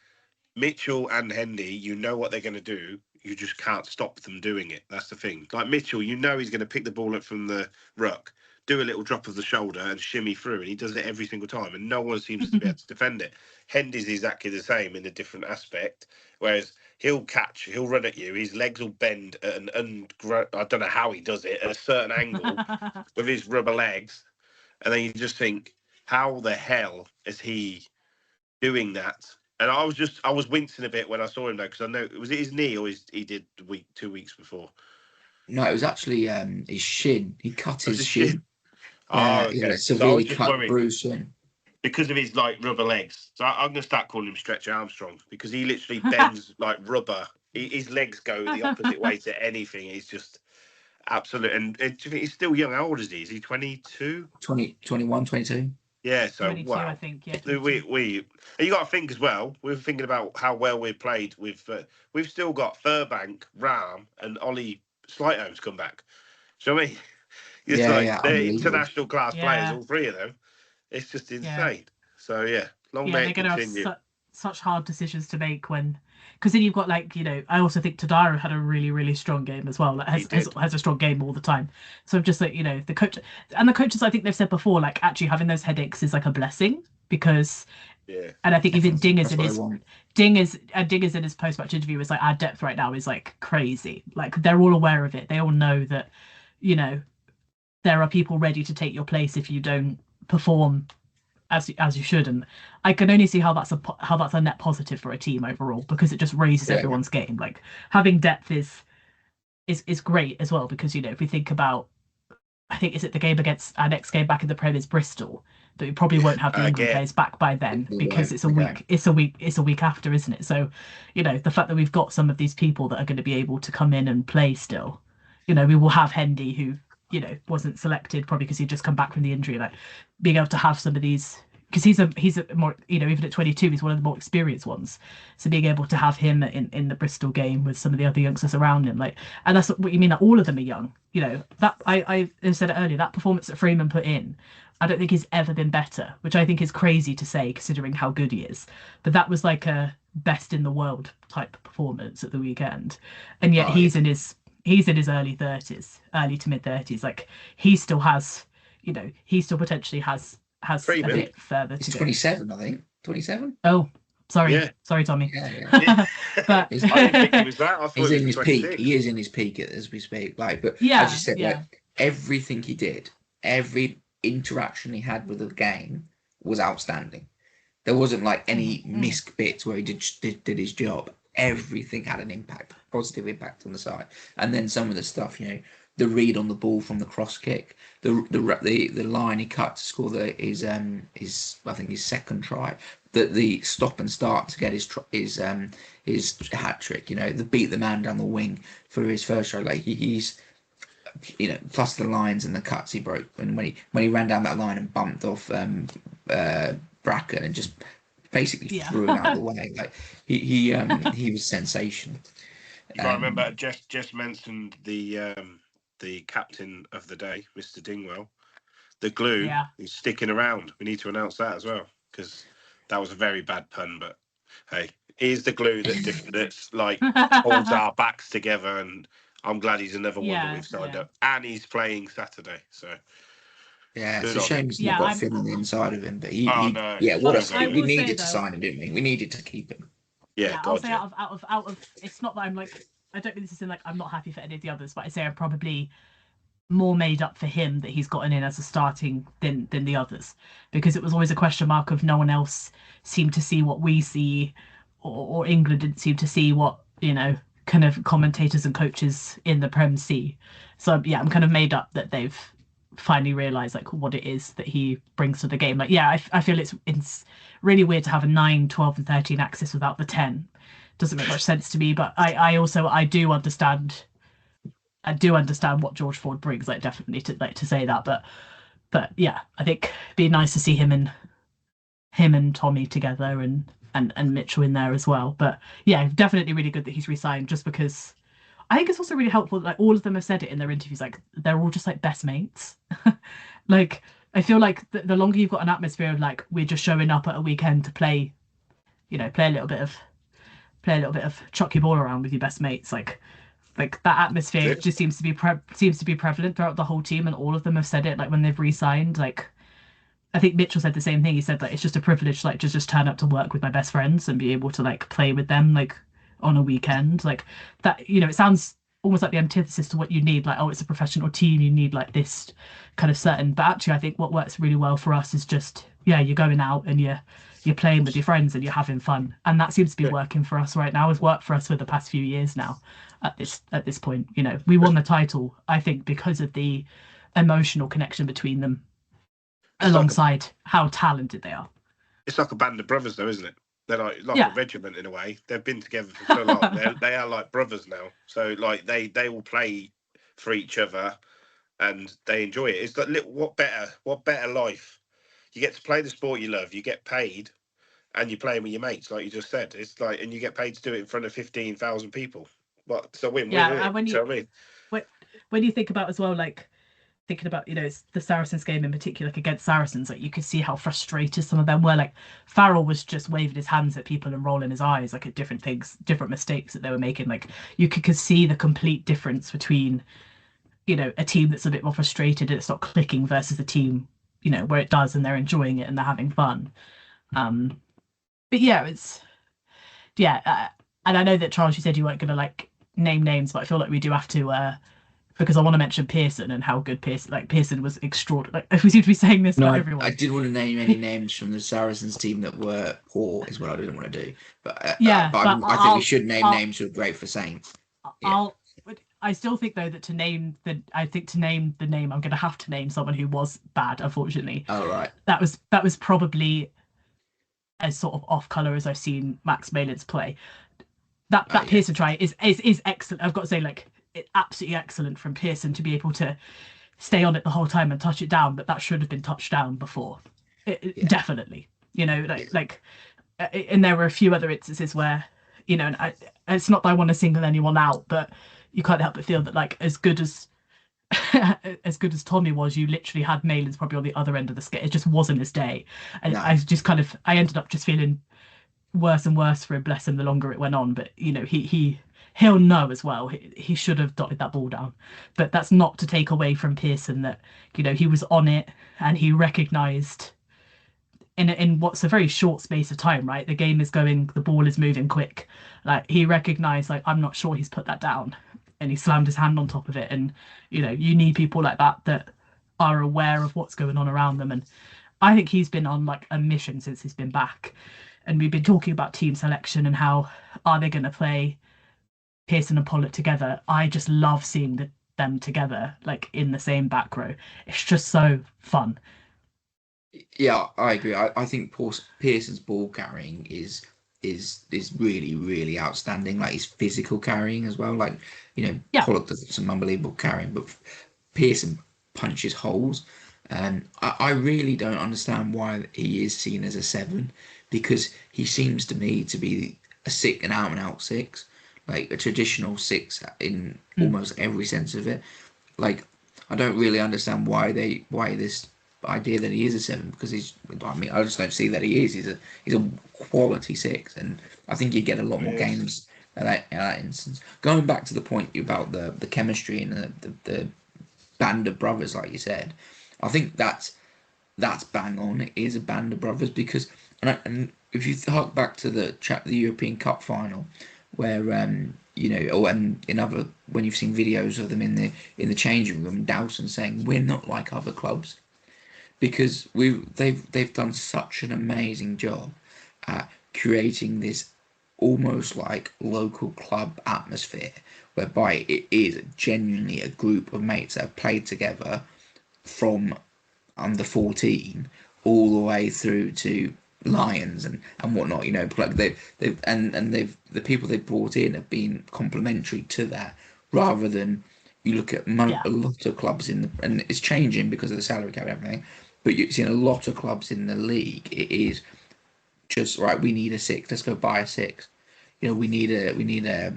Mitchell and Hendy, you know what they're going to do. You just can't stop them doing it. That's the thing. Like Mitchell, you know he's going to pick the ball up from the ruck, do a little drop of the shoulder and shimmy through, and he does it every single time, and no one seems to be able to defend it. Hendy's exactly the same in a different aspect, whereas he'll run at you, his legs will bend at I don't know how he does it, at a certain angle with his rubber legs, and then you just think, how the hell is he doing that? And I was wincing a bit when I saw him though, because I know, was it his knee or he did 2 weeks before? No, it was actually his shin. He cut his shin. Oh, okay. Severely cut Bruce shin because of his like rubber legs. So I'm going to start calling him Stretch Armstrong, because he literally bends like rubber. His legs go the opposite way to anything. He's just absolute. And he's still young. How old is he? Is he 22? 21, 22. Yeah, so 22, wow. I think. Yeah, you got to think as well. We're thinking about how well we've played with. We've still got Furbank, Ram, and Ollie Slighthome's come back. So I mean, they're international class players, all three of them. It's just insane. Yeah. So yeah, long may it continue. Have such hard decisions to make because then you've got like, I also think Tadaro had a really, really strong game as well. Like has a strong game all the time. So I'm just like, the coaches, I think they've said before, like actually having those headaches is like a blessing, because and I think even Dingers in his post-match interview was like, our depth right now is like crazy. Like they're all aware of it. They all know that, there are people ready to take your place if you don't perform as you should, and I can only see how that's a net positive for a team overall, because it just raises everyone's game. Like having depth is great as well, because if we think about, I think is it the game against our next game back in the Prem is Bristol, but we probably won't have the England players back by then, because it's a week after, isn't it? So the fact that we've got some of these people that are going to be able to come in and play still, we will have Hendy, who wasn't selected probably because he'd just come back from the injury, like being able to have some of these, because he's a more, even at 22 he's one of the more experienced ones, so being able to have him in the Bristol game with some of the other youngsters around him, like, and that's what you mean, that all of them are young, that I said it earlier, that performance that Freeman put in, I don't think he's ever been better, which I think is crazy to say considering how good he is, but that was like a best in the world type performance at the weekend, and yet he's in his early 30s, early to mid 30s. Like he still has, he still potentially has Freeman. A bit further to go. 27, I think. 27. Oh, sorry, Tommy. Yeah. But I didn't think he was that. I thought he's in his 26. peak. He is in his peak as we speak. Like, but as you said, like everything he did, every interaction he had with the game was outstanding. There wasn't like any missed bits where he did his job. Everything had an impact, positive impact on the side. And then some of the stuff, the read on the ball from the cross kick, the line he cut to score his I think his second try, the stop and start to get his hat trick, the beat the man down the wing for his first try. Like he's plus the lines and the cuts he broke when he ran down that line and bumped off Bracken and just basically threw him out of the way. Like he was sensational. You got to remember, Jess mentioned the captain of the day, Mr. Dingwell. The glue is sticking around. We need to announce that as well, because that was a very bad pun. But hey, here's the glue that's like holds our backs together, and I'm glad he's another one that we've signed up, and he's playing Saturday. So it's a shame he's not got Finn on the inside of him. But we needed to sign him, didn't we? We needed to keep him. I'll say out of it's not that I'm like, I don't mean this is in like I'm not happy for any of the others, but I say I'm probably more made up for him that he's gotten in as a starting than the others, because it was always a question mark of no one else seemed to see what we see, or England didn't seem to see what kind of commentators and coaches in the Prem see. So I'm kind of made up that they've finally realized like what it is that he brings to the game. Like I feel it's really weird to have a 9, 12 and 13 axis without the 10. Doesn't make much sense to me, but I do understand what George Ford brings, like definitely to say that, but yeah, I think it'd be nice to see him and Tommy together and Mitchell in there as well. But yeah, definitely really good that he's re-signed, just because I think it's also really helpful that like all of them have said it in their interviews, like they're all just like best mates. Like I feel like the longer you've got an atmosphere of like we're just showing up at a weekend to play a little bit of chuck your ball around with your best mates, like that atmosphere just seems to be prevalent throughout the whole team, and all of them have said it like when they've re-signed. Like I think Mitchell said the same thing. He said that it's just a privilege like to just turn up to work with my best friends and be able to like play with them like on a weekend, like that. It sounds almost like the antithesis to what you need, like, oh, it's a professional team, you need like this kind of certain, but actually I think what works really well for us is just you're going out and you're playing with your friends and you're having fun, and that seems to be working for us right now. It's worked for us for the past few years now at this point. We won the title, I think, because of the emotional connection between them, alongside how talented they are. It's like a band of brothers though, isn't it? They're like a regiment in a way. They've been together for so long. They are like brothers now. So like they will play for each other and they enjoy it. It's like what better life? You get to play the sport you love, you get paid, and you're playing with your mates, like you just said. It's like, and you get paid to do it in front of 15,000 people. But it's a win-win. Yeah, and when you think about as well, like thinking about it's the Saracens game in particular, like against Saracens, like you could see how frustrated some of them were. Like Farrell was just waving his hands at people and rolling his eyes like at different things, different mistakes that they were making. Like you could see the complete difference between a team that's a bit more frustrated and it's not clicking versus a team where it does and they're enjoying it and they're having fun. But and I know that, Charles, you said you weren't gonna like name names, but I feel like we do have to, because I want to mention Pearson and how good Pearson was extraordinary. Like, we seem to be saying this about everyone. I didn't want to name any names from the Saracens team that were poor, is what I didn't want to do. But I think we should name names who are great for Saints. I still think though that to name the name, I'm going to have to name someone who was bad, unfortunately. Oh right. That was probably as sort of off colour as I've seen Max Malins play. That Pearson try is excellent. I've got to say, like, it's absolutely excellent from Pearson to be able to stay on it the whole time and touch it down, but that should have been touched down before. Definitely. And there were a few other instances where, and it's not that I want to single anyone out, but you can't help but feel that, like, as good as Tommy was, you literally had Malins probably on the other end of the scale. It just wasn't his day. And I ended up just feeling worse and worse for him, bless him, the longer it went on. But he'll know as well. He should have dotted that ball down. But that's not to take away from Pearson that he was on it and he recognised in what's a very short space of time, right? The game is going, the ball is moving quick. Like, he recognised, like, I'm not sure he's put that down, and he slammed his hand on top of it. And you need people like that are aware of what's going on around them. And I think he's been on like a mission since he's been back. And we've been talking about team selection and how are they going to play Pearson and Pollard together. I just love seeing them together, like in the same back row. It's just so fun. Yeah, I agree. I think Pearson's ball carrying is is really, really outstanding. Like his physical carrying as well. Like, Yeah. Pollock does some unbelievable carrying, but Pearson punches holes. And I really don't understand why he is seen as a 7, because he seems to me to be an out and out 6, like a traditional 6 in Mm. almost every sense of it. Like, I don't really understand why this idea that he is a 7, because I just don't see that he is. He's a quality 6, and I think you get a lot more Yeah. games in that instance. Going back to the point about the chemistry and the band of brothers, like you said, I think that's bang on. It is a band of brothers, because and if you hark back to the European Cup final, where and in other, when you've seen videos of them in the changing room, Dowson saying we're not like other clubs, because they've done such an amazing job at creating this almost like local club atmosphere, whereby it is genuinely a group of mates that have played together from under 14 all the way through to Lions and whatnot. Like they've the people they've brought in have been complementary to that, rather than you look at Yeah. a lot of clubs and it's changing because of the salary cap and everything, but you've seen a lot of clubs in the league. It is just right. We need a 6. Let's go buy a 6. We need a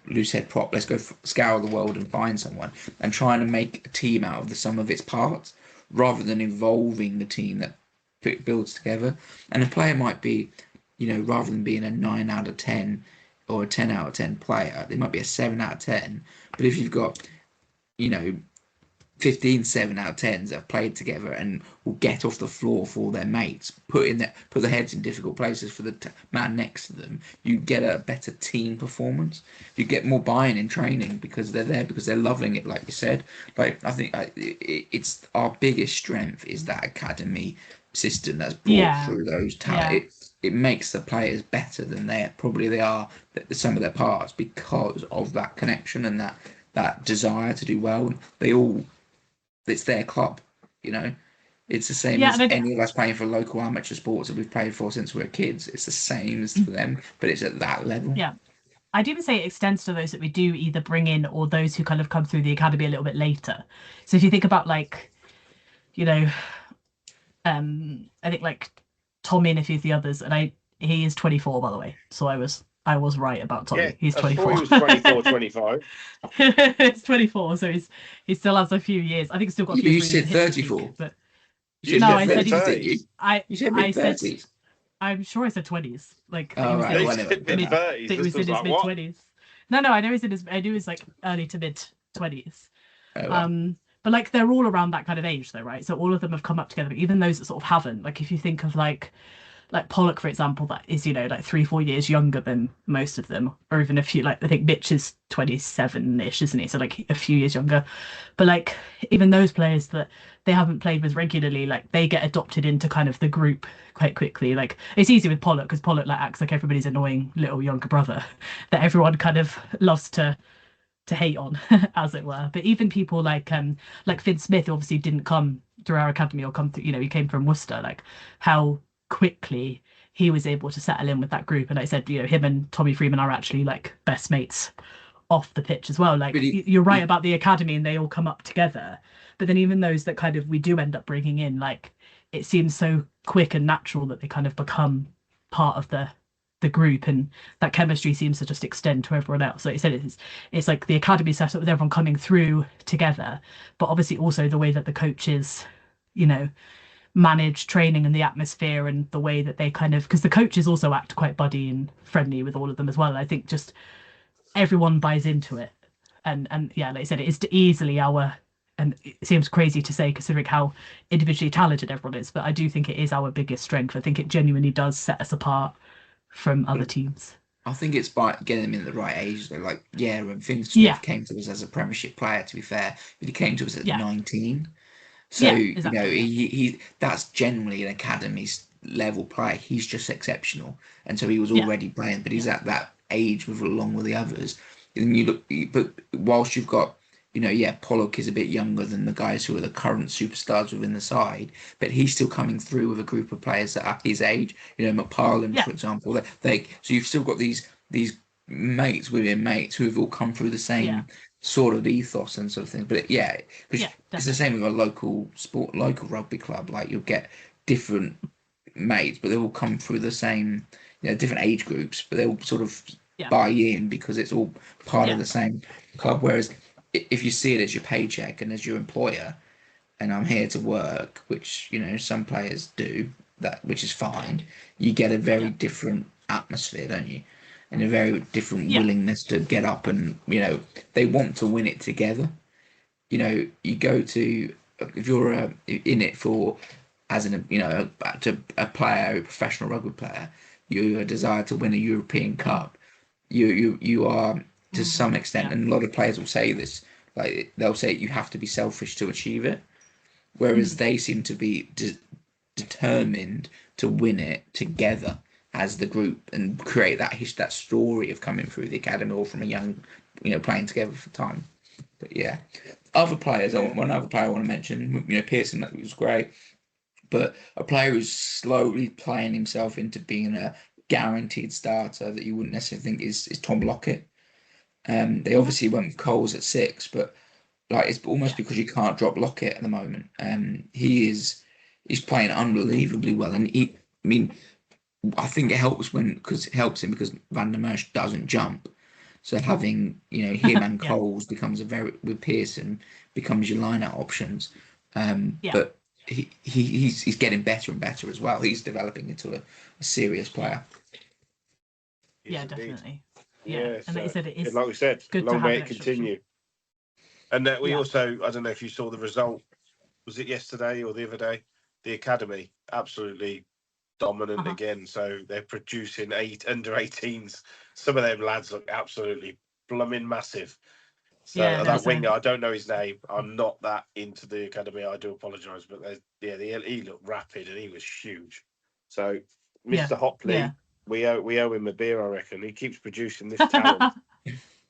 loose head prop. Let's go scour the world and find someone, and trying to make a team out of the sum of its parts, rather than involving the team that builds together. And a player might be, rather than being a 9 out of 10 or a 10 out of 10 player, they might be a 7 out of 10. But if you've got, you know, 15 7 out of 10s that have played together and will get off the floor for their mates, put their heads in difficult places for the man next to them, you get a better team performance. You get more buy-in in training because they're there, because they're loving it, like you said. Like, I think it's our biggest strength is that academy system that's brought through those talents. It makes the players better than they are some of their parts, because of that connection and that desire to do well. It's their club, you know. It's the same Yeah, as and any of us playing for local amateur sports that we've played for since we were kids. It's the same as for them, but it's at that level. yeah, I'd even say it extends to those that we do either bring in or those who kind of come through the academy a little bit later. So if you think about like, you know, I think like Tommy and a few of the others, and he is 24 by the way, so I was right about Tommy. Yeah, He's I thought 24. he was 24, 25. He's 24, so he still has a few years. I think he's still got a few You years to said hit the peak, 34. but You You said no, said I said he was. 30s, didn't you? 30s. You said I said mid-30s. I'm sure I said 20s. Like that he Oh, was right. in He Well, his anyway, said good mid mid. enough. That 30s. he This was in was his like, mid what? 20s. No, I know he's in his. I knew he's like early to mid 20s. Oh, well. But like they're all around that kind of age though, right? So all of them have come up together. But even those that sort of haven't, like if you think of like Pollock, for example, that is, like 3-4 years younger than most of them, or even a few, like I think Mitch is 27-ish, isn't he? So like a few years younger. But like even those players that they haven't played with regularly, like they get adopted into kind of the group quite quickly. Like it's easy with Pollock because Pollock like acts like everybody's annoying little younger brother that everyone kind of loves to hate on, as it were. But even people like Finn Smith, who obviously didn't come through our academy or come through, he came from Worcester, like how quickly he was able to settle in with that group. And like I said, him and Tommy Freeman are actually like best mates off the pitch as well. Like But you're right about the academy and they all come up together. But then even those that kind of we do end up bringing in, like it seems so quick and natural that they kind of become part of the group, and that chemistry seems to just extend to everyone else. Like you said, it's like the academy set up with everyone coming through together, but obviously also the way that the coaches, you know, manage training and the atmosphere and the way that they kind of, because the coaches also act quite buddy and friendly with all of them as well. I think just everyone buys into it, and yeah, like I said, it is easily our. And it seems crazy to say considering how individually talented everyone is, but I do think it is our biggest strength. I think it genuinely does set us apart from other teams. I think it's by getting them in the right age. Though, like, yeah, when Finn Smith Yeah, came to us as a Premiership player, to be fair, but he came to us at yeah, 19. So, yeah, exactly. Yeah, he that's generally an academy level player. He's just exceptional, and so he was yeah, already playing. But he's yeah, at that age with along with the others. And you look, but whilst you've got, Pollock is a bit younger than the guys who are the current superstars within the side, but he's still coming through with a group of players that are his age. McParland, for example. So you've still got these mates within mates who have all come through the same sort of ethos and sort of thing. But because it's the same with a local rugby club. Like you'll get different mates, but they all come through the same, different age groups, but they all sort of buy in because it's all part of the same club. Whereas if you see it as your paycheck and as your employer, and I'm here to work, which some players do that, which is fine, you get a very different atmosphere, don't you? And a very different willingness to get up and they want to win it together. You go to, if you're in it for as a player, a professional rugby player, you desire to win a European Cup. You are to some extent, and a lot of players will say this, like they'll say you have to be selfish to achieve it, whereas they seem to be determined to win it together as the group and create that story of coming through the academy or from a young, playing together for time. But other players, one other player I want to mention, Pearson, that was great, but a player who's slowly playing himself into being a guaranteed starter that you wouldn't necessarily think is Tom Lockett. They obviously went with Coles at 6, but like it's almost because you can't drop Lockett at the moment. He's playing unbelievably well, and I think it helps him because Van der Merch doesn't jump. So having him and Coles becomes with Pearson becomes your line-out options. But he's getting better and better as well. He's developing into a serious player. Yeah, definitely. Yeah, and like you said, it is like we said, good long to have way an to extra continue. option. And we also, I don't know if you saw the result. Was it yesterday or the other day? The academy absolutely dominant again. So they're producing under 18s. Some of them lads look absolutely blooming massive. So that winger, I don't know his name. I'm not that into the academy. I do apologise, but he looked rapid and he was huge. So Mr. Hopley, we owe him a beer, I reckon. He keeps producing this talent.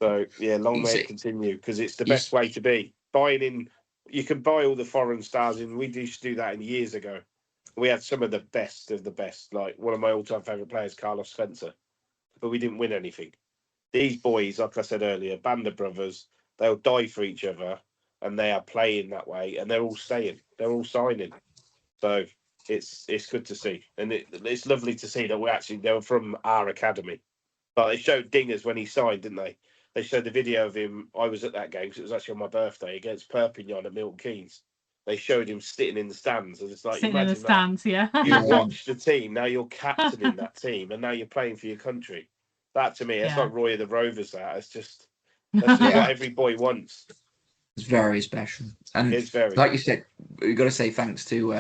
So long may it continue because it's the best way to be. Buying in, you can buy all the foreign stars in. We used to do that years ago. We had some of the best of the best. Like one of my all-time favourite players, Carlos Spencer, but we didn't win anything. These boys, like I said earlier, band of brothers, they'll die for each other, and they are playing that way, and they're all staying. They're all signing. So it's good to see, and it's lovely to see that they were from our academy. But they showed Dingers when he signed, didn't they? They showed the video of him. I was at that game because it was actually on my birthday against Perpignan at Milton Keynes. They showed him sitting in the stands, and it's like sitting in the stands, You watched the team, now you're captaining that team, and now you're playing for your country. That to me, it's like Roy of the Rovers. That's just what every boy wants. It's very special, and it's very, like you said, we've got to say thanks to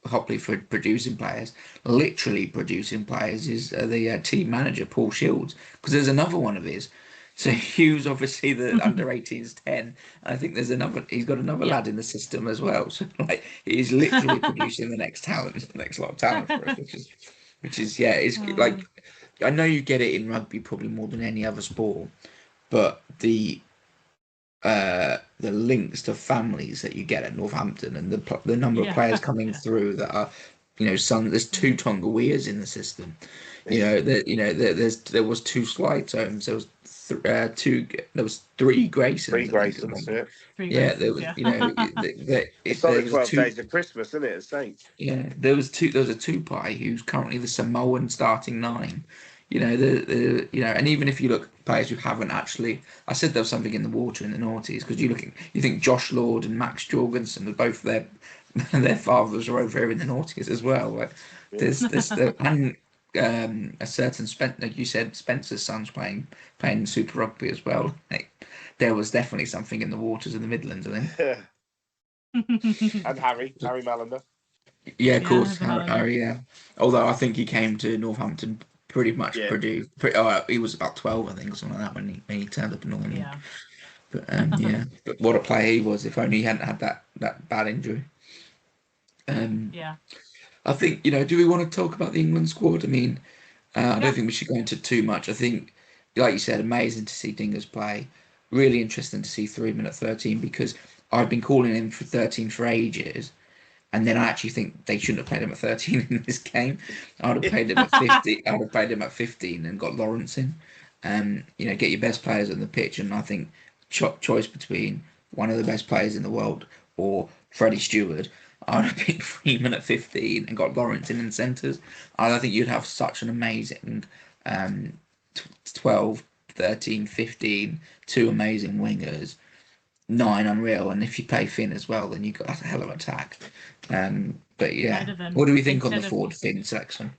Hopley for producing players. Literally producing players is the team manager Paul Shields, because there's another one of his. So Hughes, obviously the under 18s 10. I think there's he's got another lad in the system as well. So like he's literally producing the next lot of talent for us, which is it's like, I know you get it in rugby probably more than any other sport, but the links to families that you get at Northampton and the number of players coming through that are, there's 2 Tongaweas in the system. There was 2 Slide Zones. There was 3 Graysons. 3 Graysons. There was. It's like the 12 days of Christmas, isn't it? Saints. Yeah, there was a Tupai who's currently the Samoan starting 9. And even if you look at players who haven't actually, I said there was something in the water in the noughties, because you think Josh Lord and Max Jorgensen, both their fathers are over here in the noughties as well. Like, there's and a certain like you said, Spencer's son's playing Super Rugby as well. Like, there was definitely something in the waters in the Midlands, I think. And Harry Malander. Yeah, of course, Harry. Yeah, although I think he came to Northampton pretty much produced. He was about 12, I think, or something like that when he turned up in Northern. Yeah. But but what a player he was! If only he hadn't had that bad injury. I think do we want to talk about the England squad? I mean, I don't think we should go into too much. I think, like you said, amazing to see Dingers play. really interesting to see 3 minute 13 because I've been calling him for 13 for ages. And then I actually think they shouldn't have played him at 13 in this game. I would have played him at 50. I would have played him at 15 and got Lawrence in. Get your best players on the pitch. And I think choice between one of the best players in the world or Freddie Stewart, I would have picked Freeman at 15 and got Lawrence in centres. I think you'd have such an amazing 12, 13, 15, two amazing wingers, 9 unreal, and if you play Finn as well, then you've got a hell of an attack. But yeah, what do we think on the forward Finn section?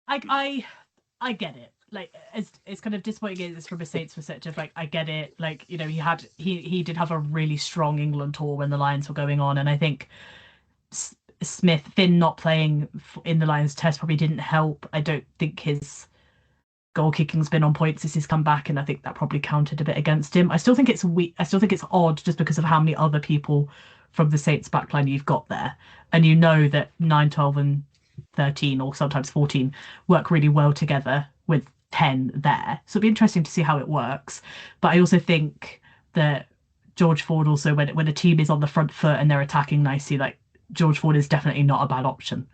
I get it. Like it's kind of disappointing it's from a Saints perspective. Like I get it. Like he did have a really strong England tour when the Lions were going on, and I think Finn not playing in the Lions test probably didn't help. I don't think his goal kicking's been on point since he's come back, and I think that probably counted a bit against him. I still think it's weak. I still think it's odd just because of how many other people from the Saints backline you've got there, and you know that 9, 12, and 13, or sometimes 14, work really well together with 10 there. So it'd be interesting to see how it works. But I also think that George Ford also, when a team is on the front foot and they're attacking nicely, like George Ford is definitely not a bad option.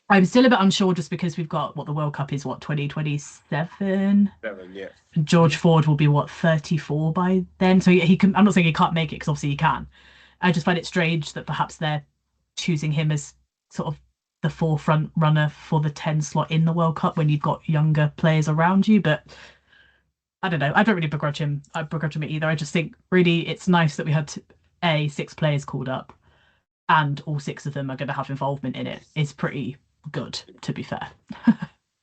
I'm still a bit unsure just because we've got the World Cup is 2027. Yeah. George Ford will be 34 by then, so he can. I'm not saying he can't make it because obviously he can. I just find it strange that perhaps they're choosing him as sort of the forefront runner for the 10 slot in the World Cup when you've got younger players around you. But I don't know. I don't really begrudge him. I begrudge him either. I just think really it's nice that we had 6 players called up, and all 6 of them are going to have involvement in it. It's pretty good, to be fair.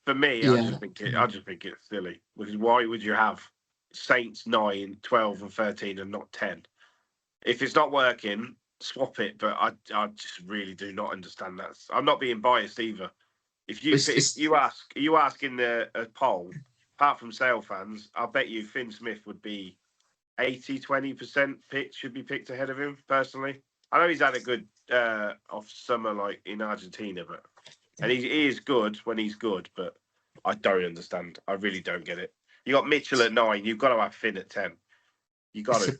For me, I just think it's silly. Because why would you have Saints 9, 12, and 13 and not 10? If it's not working, swap it. But I just really do not understand that. I'm not being biased either. If you ask in the poll, apart from Sale fans, I bet you Finn Smith would be 80-20% should be picked ahead of him. Personally, I know he's had a good off summer like in Argentina, and he is good when he's good, but I don't understand. I really don't get it. You got Mitchell at 9. You've got to have Finn at 10. You got to.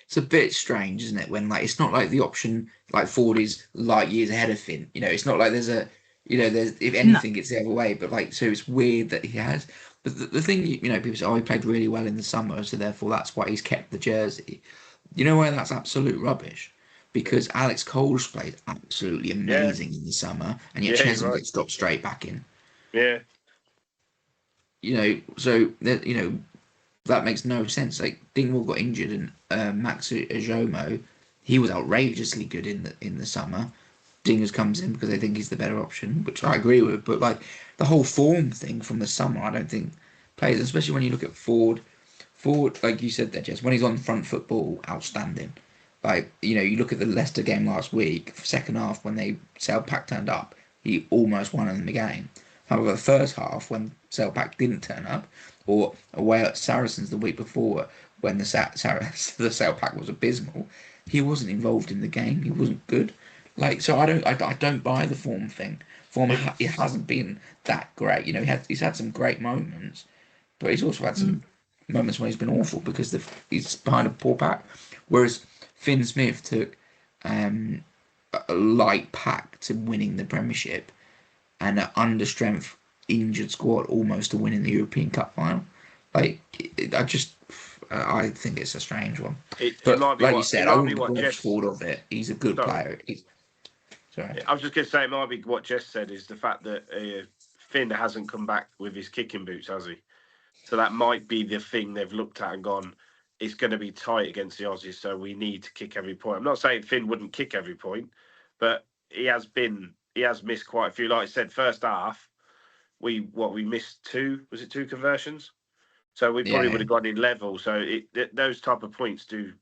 It's a bit strange, isn't it? When it's not like the option like Ford is light years ahead of Finn. It's not like there's if anything it's the other way. But so it's weird that he has. But the thing people say, he played really well in the summer, so therefore that's why he's kept the jersey. You know where that's absolute rubbish. Because Alex Cole's played absolutely amazing in the summer, and yet Chesney gets dropped straight back in. Yeah. So that makes no sense. Like Dingwall got injured, and Max Ajomo, he was outrageously good in the summer. Dingers comes in because they think he's the better option, which I agree with. But the whole form thing from the summer, I don't think plays, especially when you look at Ford. Ford, like you said there, Jess, when he's on front football, outstanding. You look at the Leicester game last week, second half, when Sale Pack turned up, he almost won them the game. However, the first half, when Sale Pack didn't turn up, or away at Saracens the week before, when the Sale Pack was abysmal, he wasn't involved in the game. He wasn't good. So I don't buy the form thing. It hasn't been that great. He's had some great moments, but he's also had some moments when he's been awful because he's behind a poor pack. Whereas Finn Smith took a light pack to winning the Premiership and an understrength injured squad almost to winning the European Cup final. I think it's a strange one. You said, I wouldn't watch Ford of it. He's a good player. Sorry. I was just going to say, it might be what Jess said is the fact that Finn hasn't come back with his kicking boots, has he? So that might be the thing they've looked at and gone, it's going to be tight against the Aussies, so we need to kick every point. I'm not saying Finn wouldn't kick every point, but he has missed quite a few. Like I said, first half, we missed 2, was it 2 conversions? So we probably would have gone in level. So those type of points do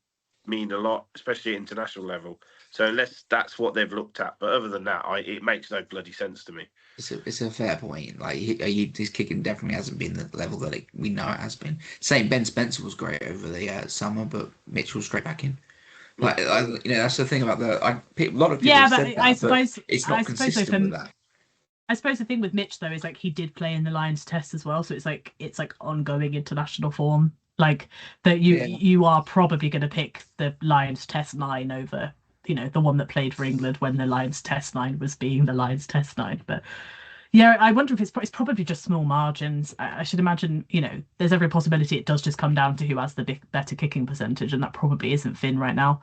mean a lot, especially at international level. So that's what they've looked at. But other than that, it makes no bloody sense to me. It's a fair point. His kicking definitely hasn't been the level that we know it has been. Same, Ben Spencer was great over the summer, but Mitchell straight back in. That's the thing about a lot of people have said that, I suppose but it's not consistent with that. I suppose the thing with Mitch though is like he did play in the Lions test as well, so it's like ongoing international form. Like that Yeah. you are probably going to pick the Lions test 9 over, the one that played for England when the Lions test 9 was being the Lions test 9. But yeah, I wonder if it's probably just small margins. I should imagine, there's every possibility it does just come down to who has the better kicking percentage, and that probably isn't Finn right now.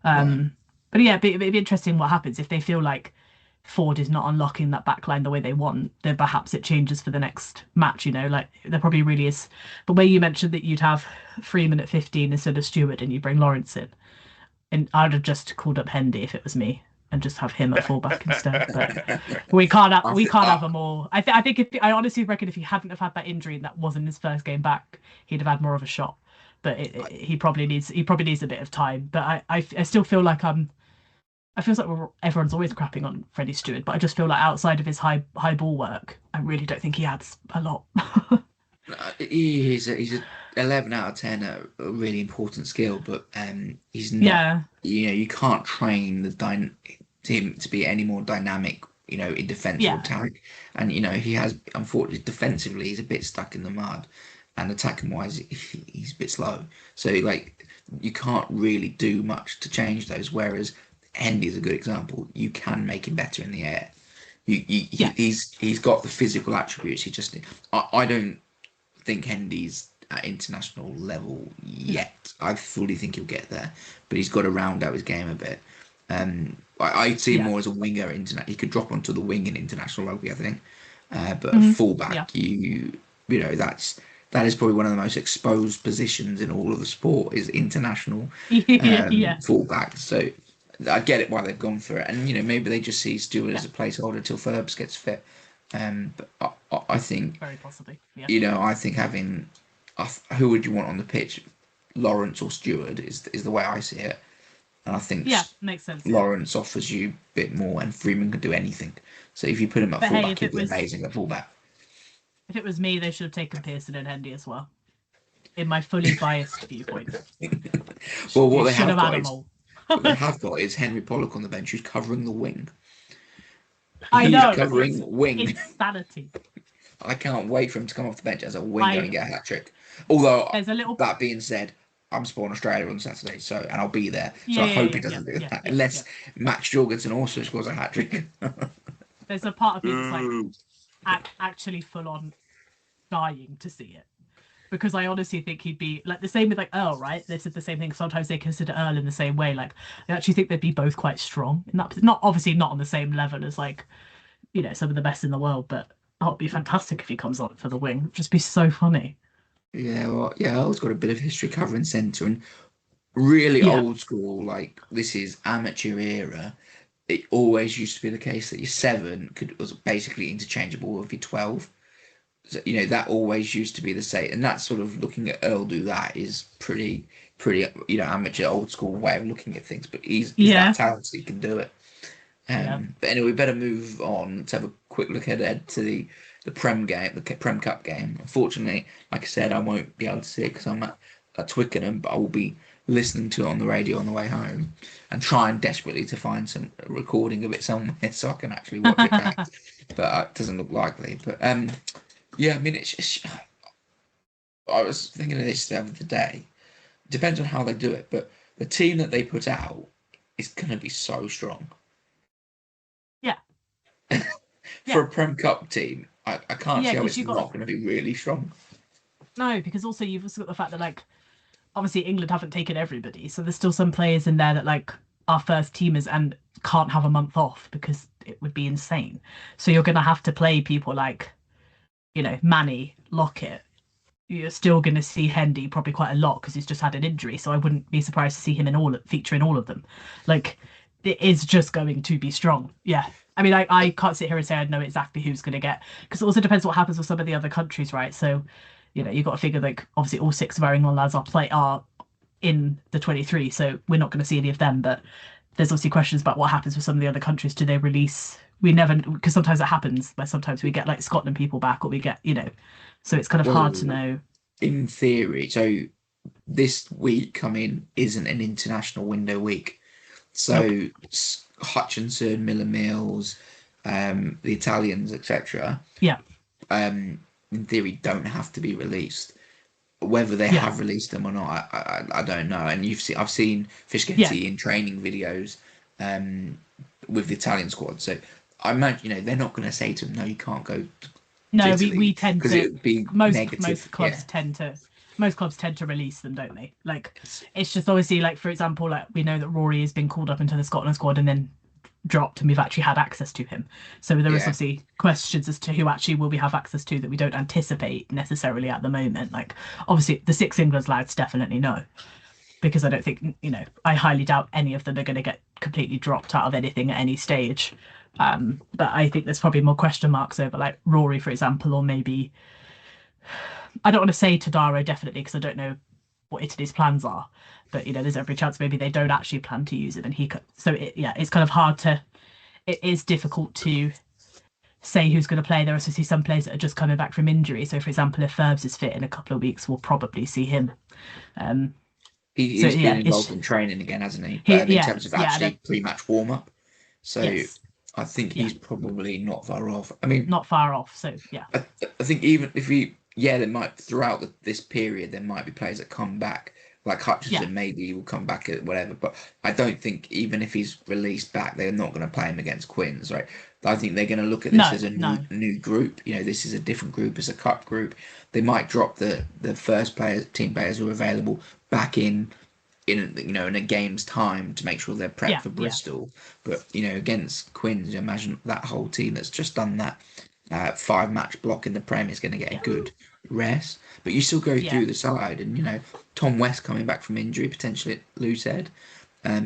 Right. But yeah, it'd be interesting what happens if they feel like Ford is not unlocking that backline the way they want. Then perhaps it changes for the next match. Like there probably really is. But where you mentioned that you'd have Freeman at 15 instead of Stewart, and you bring Lawrence in, and I'd have just called up Hendy if it was me, and just have him at fullback instead. But we can't have them all. I think I honestly reckon if he hadn't have had that injury and that wasn't his first game back, he'd have had more of a shot. But he probably needs a bit of time. But I still feel like I feel like everyone's always crapping on Freddie Stewart, but I just feel like outside of his high ball work, I really don't think he adds a lot. He's a 11 out of 10 a really important skill, but he's not. Yeah. You can't train him to be any more dynamic. In defense or attack, and he has, unfortunately, defensively he's a bit stuck in the mud, and attacking wise he's a bit slow. So like you can't really do much to change those. Whereas Hendy is a good example. You can make him better in the air. He's got the physical attributes. I don't think Hendy's at international level yet. I fully think he'll get there, but he's got to round out his game a bit. I see him more as a winger. He could drop onto the wing in international rugby, I think. But a fullback, that is probably one of the most exposed positions in all of the sport is international fullback. So I get it why they've gone for it, and maybe they just see Stewart as a placeholder until Ferbs gets fit. But I think very possibly. Yeah. I think having who would you want on the pitch, Lawrence or Stewart is the way I see it. And I think makes sense. Lawrence offers you a bit more, and Freeman can do anything. So if you put him at fullback, he'd be amazing at fullback. If it was me, they should have taken Pearson and Hendy as well. In my fully biased viewpoint. Well, what they have got is Henry Pollock on the bench who's covering the wing. I know. Covering wing. Insanity. I can't wait for him to come off the bench as a winger and get a hat trick. Although, that being said, I'm supporting Australia on Saturday, and I'll be there. So I hope he doesn't do that, unless Max Jorgensen also scores a hat trick. There's a part of me that's like actually full on dying to see it, because I honestly think he'd be like the same with like Earl, right? They said the same thing. Sometimes they consider Earl in the same way. Like I actually think they'd be both quite strong in that. Not obviously not on the same level as like some of the best in the world, but it'd be fantastic if he comes on for the wing. It'd just be so funny. Yeah, well, Earl's got a bit of history covering centre and really old school. Like this is amateur era. It always used to be the case that your 7 was basically interchangeable with your 12. So, that always used to be the same, and that's sort of looking at Earl do that is pretty amateur old school way of looking at things. But he's that talented, he can do it. But anyway, we better move on. Let's have a quick look ahead to the Prem game, the Prem Cup game. Unfortunately, like I said, I won't be able to see it because I'm at Twickenham, but I will be listening to it on the radio on the way home and trying desperately to find some recording of it somewhere so I can actually watch it back. But it doesn't look likely. But yeah, I mean, it's just, I was thinking of this the other day. It depends on how they do it, but the team that they put out is going to be so strong. Yeah. For a Prem Cup team, I can't see how it's not going to be really strong. No, because also you've also got the fact that like obviously England haven't taken everybody, so there's still some players in there that like are first teamers and can't have a month off because it would be insane. So you're going to have to play people like Manny, Lockett. You're still going to see Hendy probably quite a lot because he's just had an injury, so I wouldn't be surprised to see him feature in all of them. Like it is just going to be strong. Yeah. I mean, I can't sit here and say I know exactly who's going to get, because it also depends what happens with some of the other countries, right? So, you've got to figure like obviously all 6 of our England lads are in the 23, so we're not going to see any of them. But there's obviously questions about what happens with some of the other countries. Do they release? We never, because sometimes it happens where sometimes we get like Scotland people back, or we get so it's kind of hard to know. In theory, so this week coming isn't an international window week. So Hutchinson, Miller Mills, the Italians, etc. Yeah. In theory, don't have to be released. Whether they Yeah. have released them or not, I don't know. And I've seen Yeah. Fischetti in training videos with the Italian squad. So I imagine, they're not going to say to him, no, you can't go to No, we Italy, tend because to it would be most negative. clubs tend to release them, don't they? Like it's just obviously like for example, like we know that Rory has been called up into the Scotland squad and then dropped, and we've actually had access to him. So there is Yeah. obviously questions as to who actually will we have access to that we don't anticipate necessarily at the moment. Like obviously the six England lads definitely no, because I don't think I highly doubt any of them are going to get completely dropped out of anything at any stage. But I think there's probably more question marks over like Rory, for example, or maybe I don't want to say Tadaro definitely because I don't know what Italy's plans are. But there's every chance maybe they don't actually plan to use him, and he could. So it's kind of hard to. It is difficult to say who's going to play. There are obviously some players that are just coming back from injury. So, for example, if Ferbs is fit in a couple of weeks, we'll probably see him. He's been involved in training again, hasn't he? In terms of actually pre-match warm-up. So yes. I think he's probably not far off. I mean, not far off. So yeah, I think even if there might throughout this period there might be players that come back, like Hutchinson. Maybe he will come back at whatever. But I don't think even if he's released back, they're not going to play him against Quins, right? I think they're going to look at this as a new group. This is a different group, as a cup group. They might drop the first team players who are available back in a game's time to make sure they're prepped for Bristol. But against Quins, imagine that whole team that's just done that 5-match block in the Prem is going to get a good rest. But you still go through the side, and Tom West coming back from injury, potentially at loose head.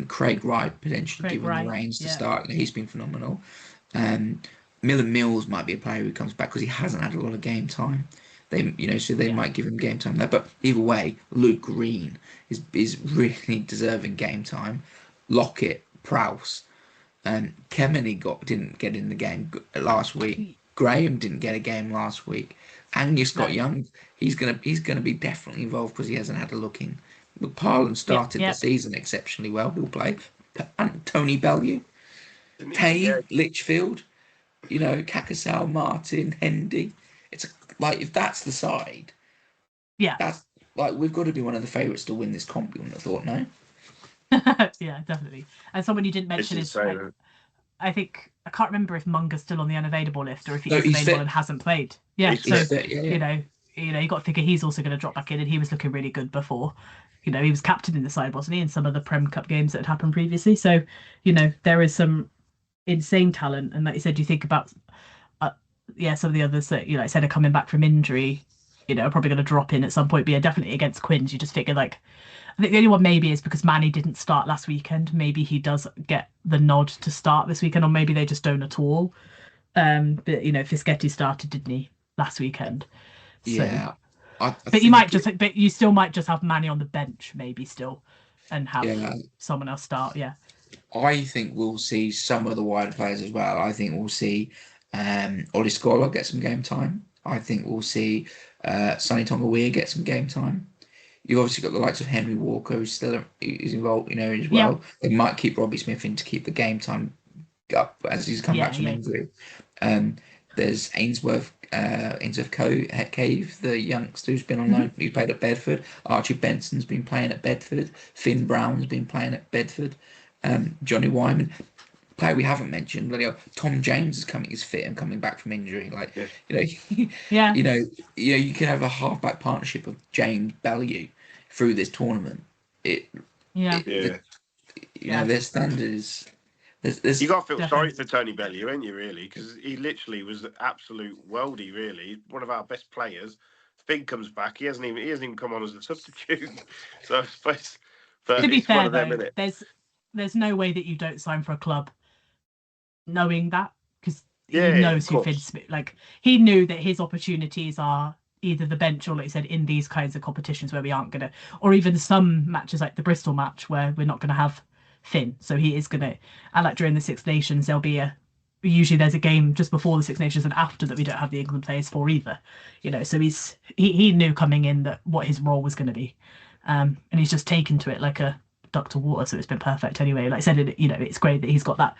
Craig Wright potentially given the reins to start. He's been phenomenal. Miller Mills might be a player who comes back because he hasn't had a lot of game time. So they might give him game time there. But either way, Luke Green is really deserving game time. Lockett, Prowse, Kemeny didn't get in the game last week. Graham didn't get a game last week. Agnew Scott Young, he's gonna be definitely involved because he hasn't had a look in. McParland started the season exceptionally well. He'll play. And Tony Bellew, Kane, Litchfield, Kakasau, Martin, Hendy. It's like, if that's the side, that's like, we've got to be one of the favourites to win this comp. You wouldn't have thought, no? Yeah, definitely. And someone you didn't mention is I think I can't remember if Munga's still on the unavailable list or if he's available and hasn't played. Yeah, you got to figure he's also going to drop back in, and he was looking really good before. He was captain in the side, wasn't he, in some of the Prem Cup games that had happened previously. So, there is some insane talent, and like you said, you think about some of the others that like I said are coming back from injury, are probably going to drop in at some point. But definitely against Quins, you just figure like. I think the only one maybe is because Manny didn't start last weekend. Maybe he does get the nod to start this weekend, or maybe they just don't at all. But Fischetti started, didn't he, last weekend? So, yeah. But you still might just have Manny on the bench, maybe still, and have someone else start. Yeah. I think we'll see some of the wider players as well. I think we'll see Ollie Scholar get some game time. I think we'll see Sonny Tonga get some game time. You've obviously got the likes of Henry Walker, who's involved, as well. Yeah. They might keep Robbie Smith in to keep the game time up as he's come back from injury. There's Ainsworth Cave, the youngster who's been on loan, who's played at Bedford. Archie Benson's been playing at Bedford. Finn Brown's been playing at Bedford. Johnny Wyman, player we haven't mentioned, Tom James is fit and coming back from injury. You can have a halfback partnership of James Bellew through this tournament. Their standard is. You got to feel sorry for Tony Bellew, ain't you? Really, because he literally was an absolute worldie. Really, one of our best players. Fig comes back. He hasn't even come on as a substitute. So I suppose. But to be fair, though, there's no way that you don't sign for a club knowing that, because he knows who Finn Smith. Like, he knew that his opportunities are either the bench or, like you said, in these kinds of competitions where we aren't gonna, or even some matches like the Bristol match where we're not gonna have Finn. So he is gonna, and like during the Six Nations, usually there's a game just before the Six Nations and after that we don't have the England players for either. So he knew coming in that what his role was going to be, and he's just taken to it like a duck to water. So it's been perfect anyway. Like I said, it's great that he's got that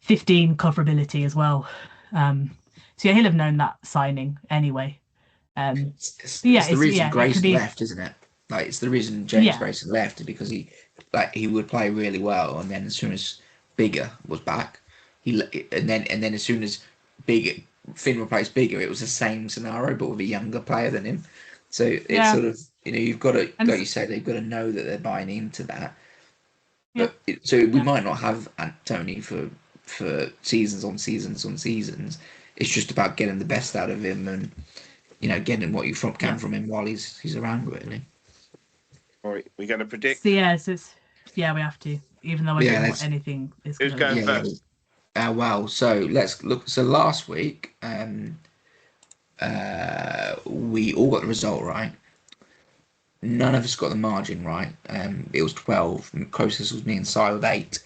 15 coverability as well. So yeah, he'll have known that signing anyway. It's the reason it could Grayson be left, isn't it? Like it's the reason James yeah, Grayson left because he would play really well, and then as soon as Bigger was back, and then as soon as Bigger Finn replaced Bigger, it was the same scenario but with a younger player than him. So it's yeah, sort of you've got to, and like you say, they've got to know that they're buying into that. yeah, But so we yeah. might not have Tony for seasons on seasons on seasons. It's just about getting the best out of him and getting what you can from him while he's around, really. All right, we're going to predict. So yeah, we have to, even though I don't know what anything is Who's going to going first? Well, so let's look. So last week, we all got the result right. None of us got the margin right. It was 12. Closest was me and Si with 8.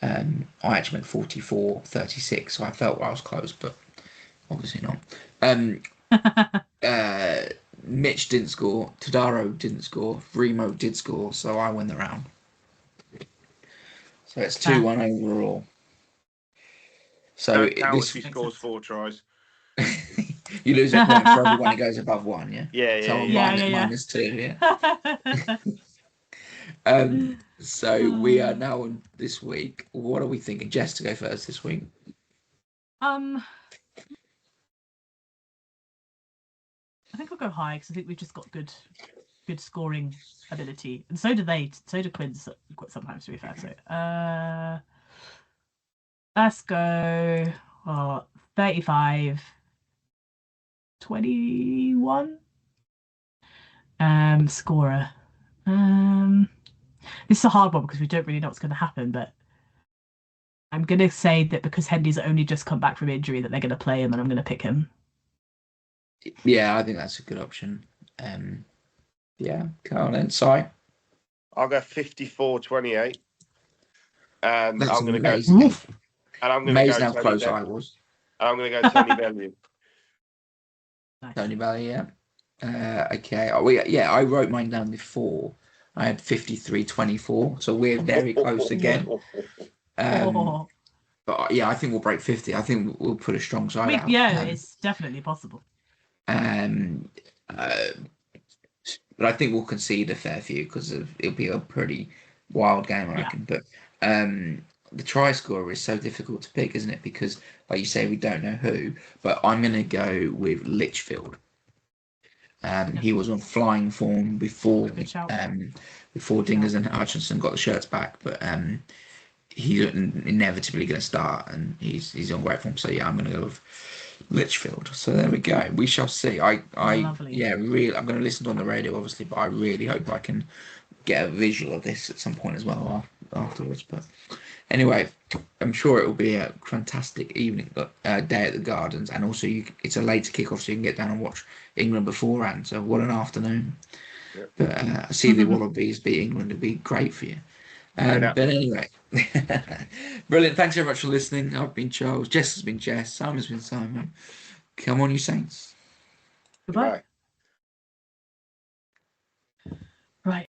I actually went 44-36, so I felt I was close, but obviously not. Mitch didn't score. Tadaro didn't score. Remo did score, so I win the round. So it's 2-1 overall. So if he scores 4 tries. You lose a point for everyone who goes above 1, yeah? Yeah. So minus 2, yeah? So we are now on this week. What are we thinking? Jess to go first this week? I think I'll go high because I think we've just got good scoring ability, and so do they. So do Quins sometimes, to be fair. So let's go 35-21. Scorer. This is a hard one because we don't really know what's going to happen, but I'm going to say that because Hendy's only just come back from injury that they're going to play him, and I'm going to pick him. Yeah, I think that's a good option. Yeah, Carl and Si. I'll go 54-28. And that's I'm going to go. And I'm going to go. How close I was. And I'm going to go Tony Bellew. Nice. Tony Bellew, yeah. Okay. I wrote mine down before. I had 53-24, so we're very close again. But yeah, I think we'll break 50. I think we'll put a strong side out. Yeah, it's definitely possible. But I think we'll concede a fair few because it'll be a pretty wild game, I reckon. But the try scorer is so difficult to pick, isn't it? Because, like you say, we don't know who. But I'm going to go with Litchfield. He was on flying form before Dingers and Hutchinson got the shirts back, but he's inevitably going to start, and he's on great form. So yeah, I'm going to go with Litchfield. So there we go. We shall see. I'm going to listen to on the radio, obviously, but I really hope I can get a visual of this at some point as well afterwards. But anyway, I'm sure it will be a fantastic evening, day at the Gardens, and also it's a later kickoff, so you can get down and watch England beforehand. So what an afternoon! Yep. But see the Wallabies beat England would be great for you. But anyway, brilliant. Thanks very much for listening. I've been Charles. Jess has been Jess. Simon's been Simon. Come on, you Saints. Goodbye. Right.